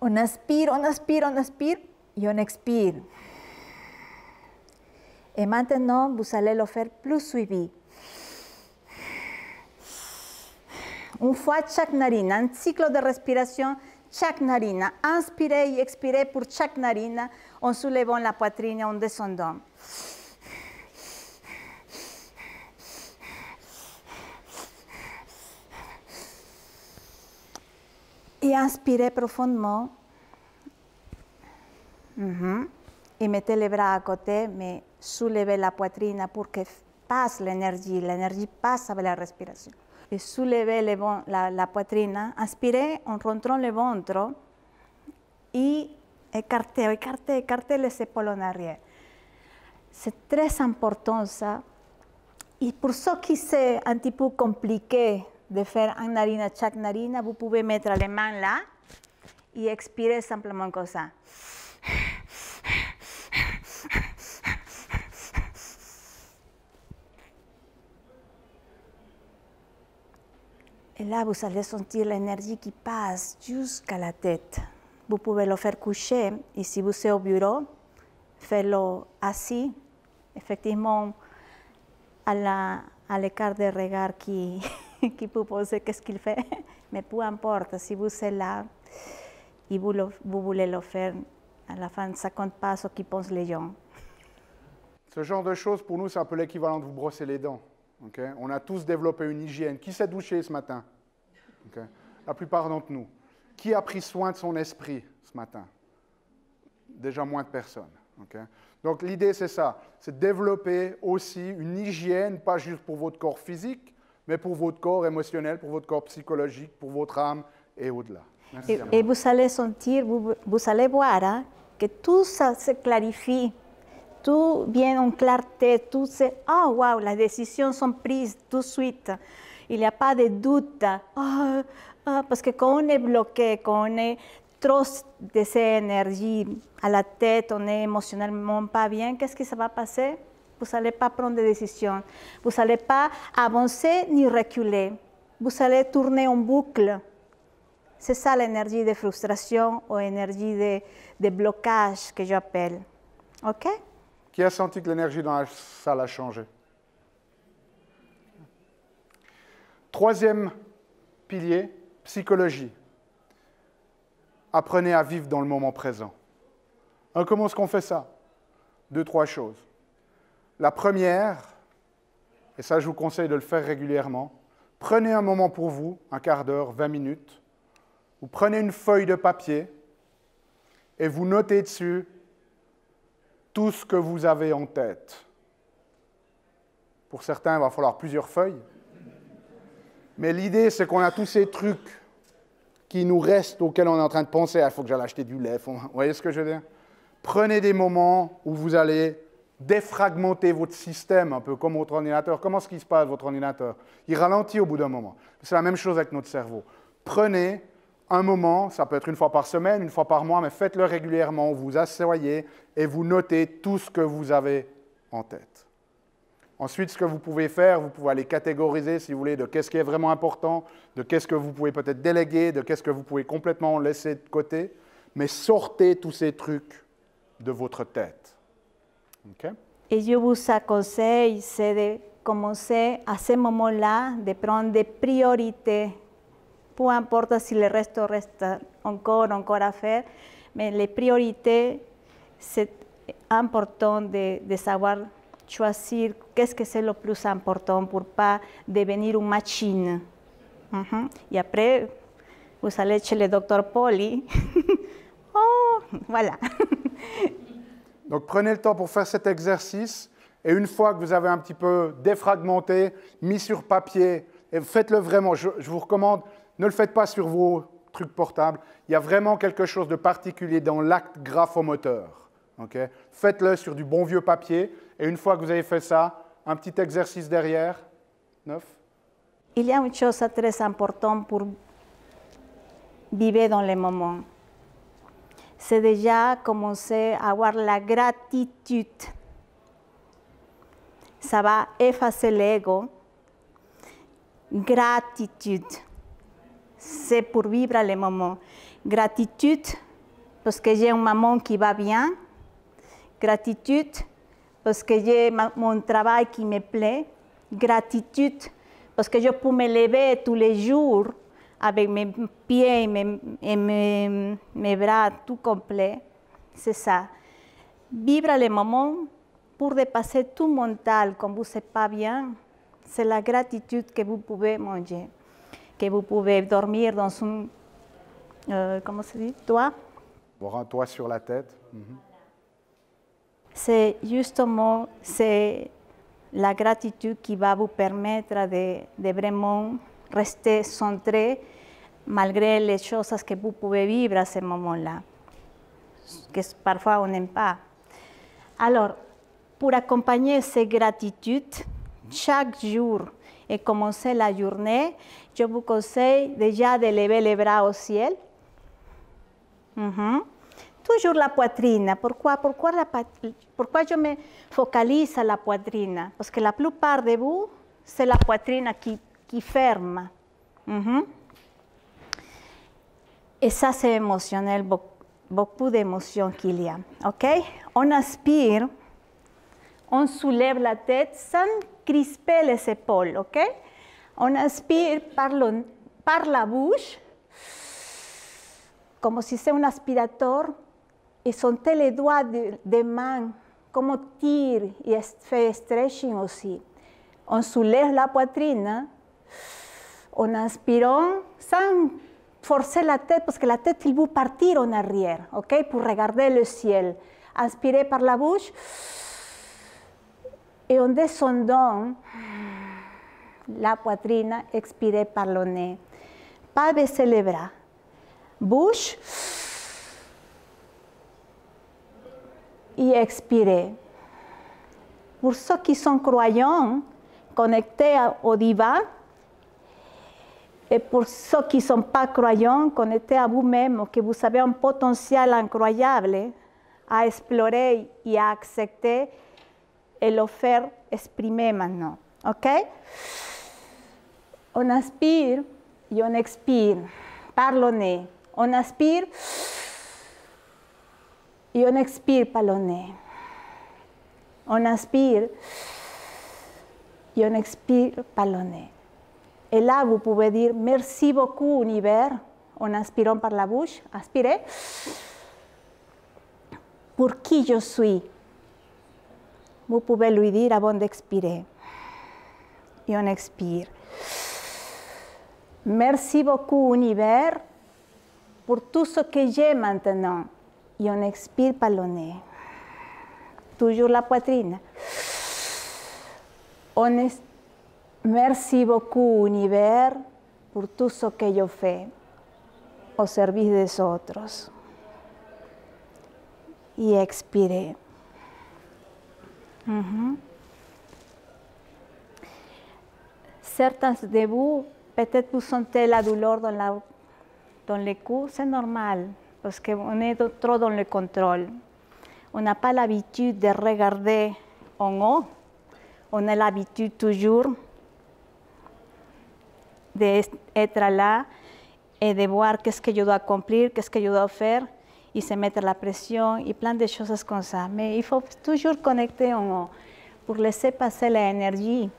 On inspire, on inspire, on inspire et on expire. Et maintenant, vous allez le faire plus suivi. Une fois chaque narine, un cycle de respiration, chaque narine. Inspirez et expirez pour chaque narine en soulevant la poitrine et en descendant. Et inspirez profondément. Et mettez les bras à côté, mais soulevez la poitrine pour que passe l'énergie. L'énergie passe avec la respiration. Et soulevez la poitrine. Inspirez en rentrant le ventre. Et écartez, écartez, écartez les épaules en arrière. C'est très important ça. Et pour ceux qui c'est un petit peu compliqué de faire une narine à chaque narine, vous pouvez mettre les mains là et expirer simplement comme ça. Et là, vous allez sentir l'énergie qui passe jusqu'à la tête. Vous pouvez le faire coucher et si vous êtes au bureau, faites-le assis. Effectivement, à l'écart des regards qui peut poser qu'est-ce qu'il fait, mais peu importe, si vous êtes là et vous voulez le faire, à la fin, 50 pas ce qu'ils pensent les gens. Ce genre de choses, pour nous, c'est un peu l'équivalent de vous brosser les dents. Okay? On a tous développé une hygiène. Qui s'est douché ce matin? Okay? La plupart d'entre nous. Qui a pris soin de son esprit ce matin? Déjà moins de personnes. Okay? Donc l'idée, c'est ça. C'est de développer aussi une hygiène, pas juste pour votre corps physique, mais pour votre corps émotionnel, pour votre corps psychologique, pour votre âme et au-delà. Et vous allez sentir, vous allez voir hein, que tout ça se clarifie. Tout vient en clarté, tout c'est « Oh, wow, les décisions sont prises tout de suite. » Il n'y a pas de doute. Parce que quand on est bloqué, quand on est trop de cette énergie à la tête, on n'est émotionnellement pas bien, qu'est-ce qui ça va passer? Vous n'allez pas prendre de décision. Vous n'allez pas avancer ni reculer. Vous allez tourner en boucle. C'est ça l'énergie de frustration ou énergie de blocage que j'appelle. OK? Qui a senti que l'énergie dans la salle a changé? Troisième pilier, psychologie. Apprenez à vivre dans le moment présent. Comment est-ce qu'on fait ça? 2, 3 choses. La première, et ça je vous conseille de le faire régulièrement, prenez un moment pour vous, un quart d'heure, 20 minutes. Vous prenez une feuille de papier et vous notez dessus tout ce que vous avez en tête. Pour certains, il va falloir plusieurs feuilles. Mais l'idée, c'est qu'on a tous ces trucs qui nous restent, auxquels on est en train de penser. Il faut que j'aille acheter du lait. Vous voyez ce que je veux dire? Prenez des moments où vous allez défragmenter votre système, un peu comme votre ordinateur. Comment est-ce qu'il se passe, votre ordinateur? Il ralentit au bout d'un moment. C'est la même chose avec notre cerveau. Prenez un moment, ça peut être une fois par semaine, une fois par mois, mais faites-le régulièrement. Vous vous asseyez et vous notez tout ce que vous avez en tête. Ensuite, ce que vous pouvez faire, vous pouvez aller catégoriser, si vous voulez, de qu'est-ce qui est vraiment important, de qu'est-ce que vous pouvez peut-être déléguer, de qu'est-ce que vous pouvez complètement laisser de côté, mais sortez tous ces trucs de votre tête. Okay? Et je vous conseille, c'est de commencer à ce moment-là, de prendre des priorités. Peu importe si le reste encore à faire, mais les priorités, c'est important de savoir choisir qu'est-ce que c'est le plus important pour ne pas devenir une machine. Et après, vous allez chez le docteur Poli. Oh, voilà. Donc prenez le temps pour faire cet exercice et une fois que vous avez un petit peu défragmenté, mis sur papier, et faites-le vraiment, je vous recommande, ne le faites pas sur vos trucs portables, il y a vraiment quelque chose de particulier dans l'acte graphomoteur. Okay? Faites-le sur du bon vieux papier et une fois que vous avez fait ça, un petit exercice derrière. 9. Il y a une chose très importante pour vivre dans le moment. C'est déjà commencer à avoir la gratitude. ça va effacer l'ego. Gratitude, c'est pour vivre le moment. Gratitude parce que j'ai une maman qui va bien. Gratitude parce que j'ai mon travail qui me plaît. Gratitude parce que je peux me lever tous les jours avec mes pieds et mes bras tout complets. C'est ça. Vivre le moment pour dépasser tout mental quand vous n'êtes pas bien. C'est la gratitude que vous pouvez manger, que vous pouvez dormir dans un, comment se dit, toit. Avoir un toit sur la tête. C'est justement la gratitude qui va vous permettre de vraiment rester centré malgré les choses que vous pouvez vivre à ce moment-là, que parfois on n'aime pas. Alors, pour accompagner cette gratitude, chaque jour et commencer la journée, je vous conseille déjà de lever les bras au ciel. Toujours la poitrine. Pourquoi je me focalise sur la poitrine? Parce que la plupart de vous, c'est la poitrine qui ferme. Et ça, c'est émotionnel, beaucoup d'émotions qu'il y a. OK? On inspire, on soulève la tête sans crisper les épaules. OK? On inspire par la bouche, comme si c'est un aspirateur, et sentez les doigts des mains, comme on tire et fait stretching aussi. On soulève la poitrine, en inspirant sans forcer la tête, parce que la tête, il va partir en arrière, ok, pour regarder le ciel. Inspirez par la bouche, et en descendant la poitrine, expirez par le nez. Pas baisser les bras. Bouche, et expirez. Pour ceux qui sont croyants, connectés au divin, et pour ceux qui ne sont pas croyants, connectés à vous-même, que vous avez un potentiel incroyable à explorer et à accepter et le faire exprimer maintenant. OK? On inspire et on expire par le nez. On inspire et on expire par le nez. On inspire et on expire par le nez. Et là, vous pouvez dire merci beaucoup, univers, en inspirant par la bouche. Inspirez. Pour qui je suis. Vous pouvez lui dire avant d'expirer. Et on expire. Merci beaucoup, univers, pour tout ce que j'ai maintenant. Et on expire par le nez. Toujours la poitrine. Merci beaucoup, univers, pour tout ce que je fais au service des autres. Et expirez. Certains de vous, peut-être vous sentez la douleur dans le cou, c'est normal, parce qu'on est trop dans le contrôle. On n'a pas l'habitude de regarder en haut, on a l'habitude toujours d'être là et de voir qu'est-ce que je dois accomplir, qu'est-ce que je dois faire, et se mettre la pression et plein de choses comme ça. Mais il faut toujours connecter en haut pour laisser passer l'énergie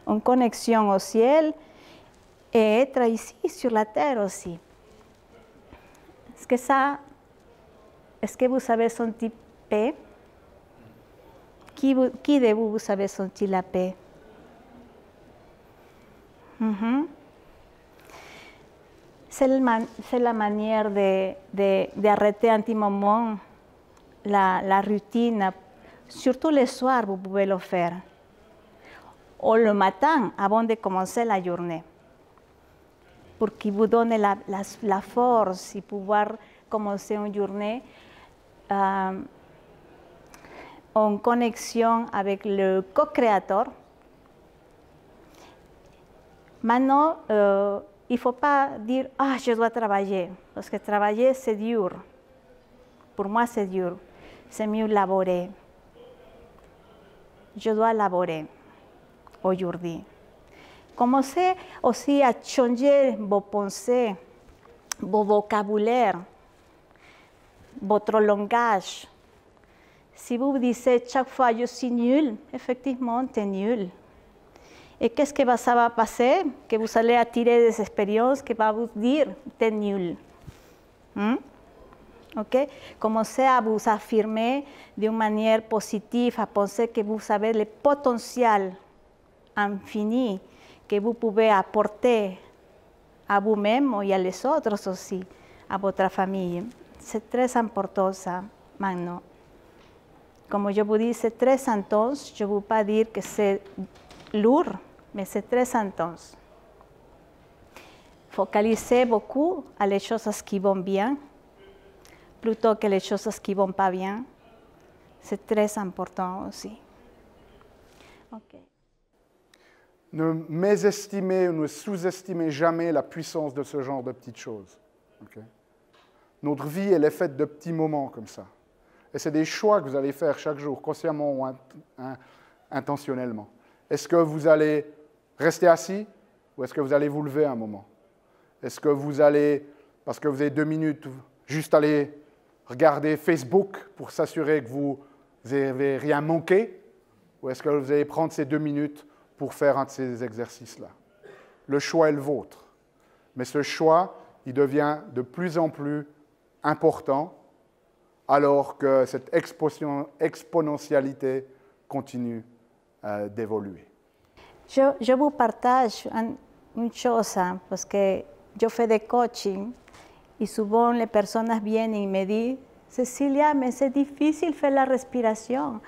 en connexion au ciel et être ici sur la terre aussi. Est-ce que vous avez senti paix? Qui de vous avez senti la paix? C'est la manière d'arrêter un petit moment la routine. Surtout le soir, vous pouvez le faire. Ou le matin, avant de commencer la journée. Pour qu'il vous donne la force et pouvoir commencer une journée en connexion avec le co-créateur. Maintenant, il ne faut pas dire « Ah, je dois travailler », parce que travailler, c'est dur. Pour moi, c'est dur. C'est mieux laborer. je dois élaborer aujourd'hui. Commencez aussi à changer vos pensées, vos vocabulaire, votre langage. Si vous dites chaque fois je suis nul, effectivement, tu es nul. Et qu'est-ce que ça va passer? Que vous allez attirer des expériences qui vont vous dire tu es nul. Okay? Commencez à vous affirmer d'une manière positive, à penser que vous avez le potentiel infini que vous pouvez apporter à vous-même et à les autres aussi, à votre famille. C'est très important ça, maintenant. Comme je vous dis, c'est très intense. Je ne veux pas dire que c'est lourd, mais c'est très intense. Focalisez beaucoup à les choses qui vont bien, plutôt que les choses qui ne vont pas bien. C'est très important aussi. Okay. Ne mésestimez ou ne sous-estimez jamais la puissance de ce genre de petites choses. Okay? Notre vie, elle est faite de petits moments comme ça. Et c'est des choix que vous allez faire chaque jour, consciemment ou intentionnellement. Est-ce que vous allez rester assis ou est-ce que vous allez vous lever un moment? Est-ce que vous allez, parce que vous avez 2 minutes, juste aller regarder Facebook pour s'assurer que vous n'avez rien manqué? Ou est-ce que vous allez prendre ces 2 minutes pour faire un de ces exercices-là? Le choix est le vôtre. Mais ce choix, il devient de plus en plus important alors que cette exponentialité continue d'évoluer. Je vous partage une chose, parce que je fais des coaching et souvent les personnes viennent et me disent Cecilia, mais c'est difficile faire la respiration.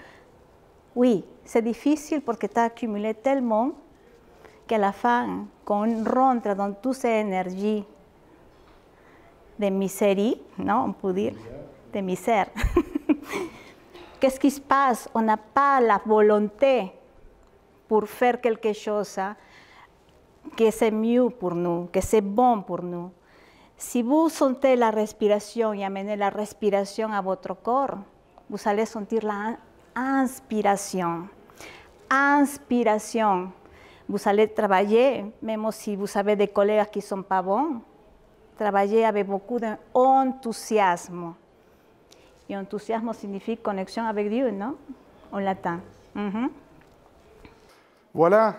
Oui, c'est difficile porque tu as accumulé tellement qu'à la fin, quand on rentre dans toute cette énergie de misérie, non, on peut dire, de misère, qu'est-ce qui se passe? On n'a pas la volonté pour faire quelque chose que c'est mieux pour nous, que c'est bon pour nous. Si vous sentez la respiration et amenez la respiration à votre corps, vous allez sentir la inspiration. Inspiration. Vous allez travailler, même si vous avez des collègues qui ne sont pas bons, travailler avec beaucoup d'enthousiasme. Et enthousiasme signifie connexion avec Dieu, non? En latin. Voilà,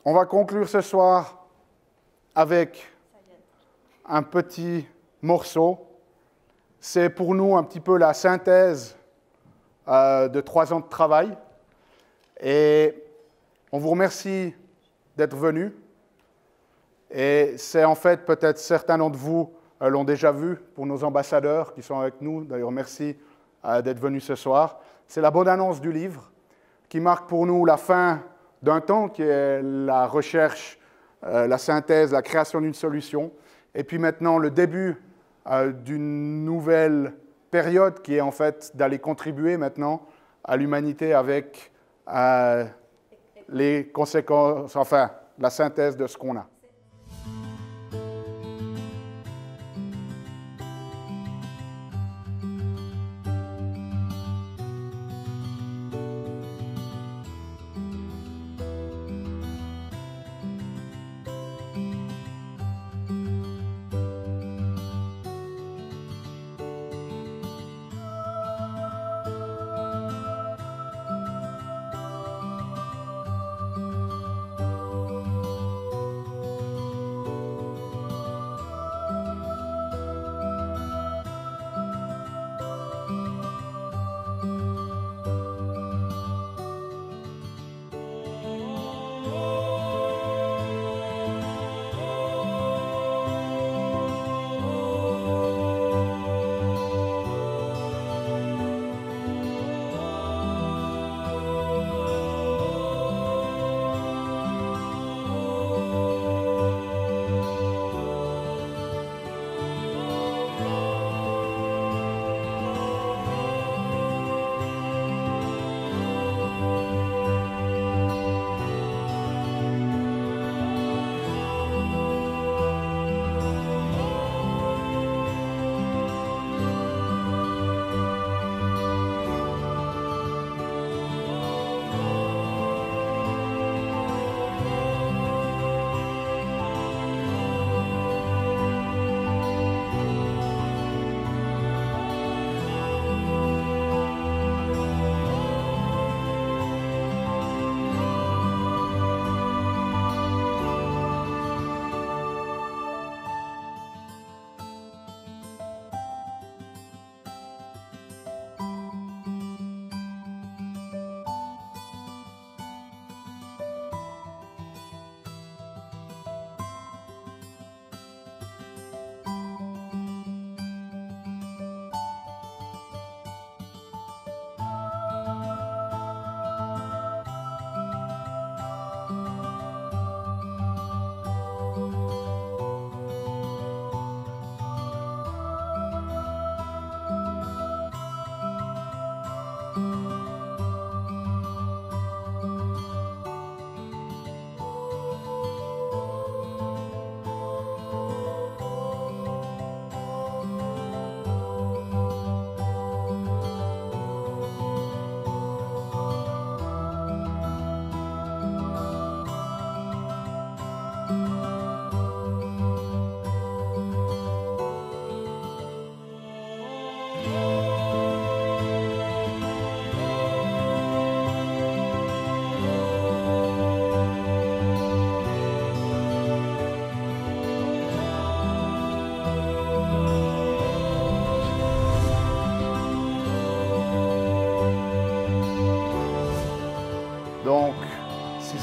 on va conclure ce soir avec un petit morceau. C'est pour nous un petit peu la synthèse de 3 ans de travail. Et on vous remercie d'être venus. Et c'est en fait, peut-être certains d'entre vous l'ont déjà vu pour nos ambassadeurs qui sont avec nous. D'ailleurs, merci d'être venus ce soir. C'est la bonne annonce du livre qui marque pour nous la fin d'un temps qui est la recherche, la synthèse, la création d'une solution. Et puis maintenant, le début d'une nouvelle période qui est en fait d'aller contribuer maintenant à l'humanité avec les conséquences, enfin, la synthèse de ce qu'on a.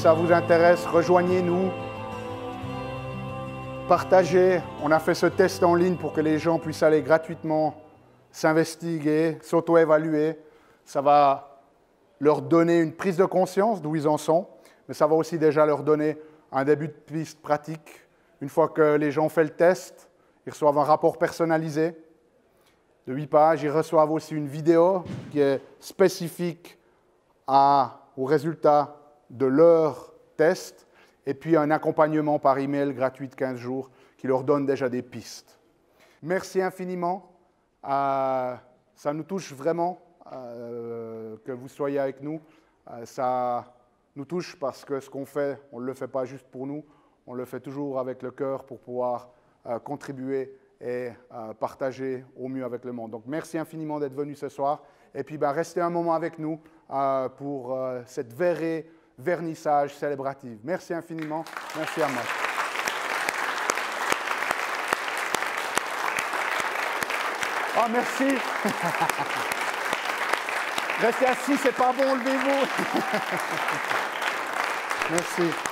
ça vous intéresse, rejoignez-nous. Partagez. On a fait ce test en ligne pour que les gens puissent aller gratuitement s'investiguer, s'auto-évaluer. Ça va leur donner une prise de conscience d'où ils en sont, mais ça va aussi déjà leur donner un début de piste pratique. Une fois que les gens ont fait le test, ils reçoivent un rapport personnalisé de 8 pages. Ils reçoivent aussi une vidéo qui est spécifique aux résultats de leur test et puis un accompagnement par email gratuit de 15 jours qui leur donne déjà des pistes. Merci infiniment. Ça nous touche vraiment que vous soyez avec nous. Ça nous touche parce que ce qu'on fait, on ne le fait pas juste pour nous, on le fait toujours avec le cœur pour pouvoir contribuer et partager au mieux avec le monde. Donc merci infiniment d'être venu ce soir. Et puis restez un moment avec nous pour cette vernissage célébrative. Merci infiniment. Merci à moi. Oh, merci. Restez assis, c'est pas bon, levez-vous. Merci.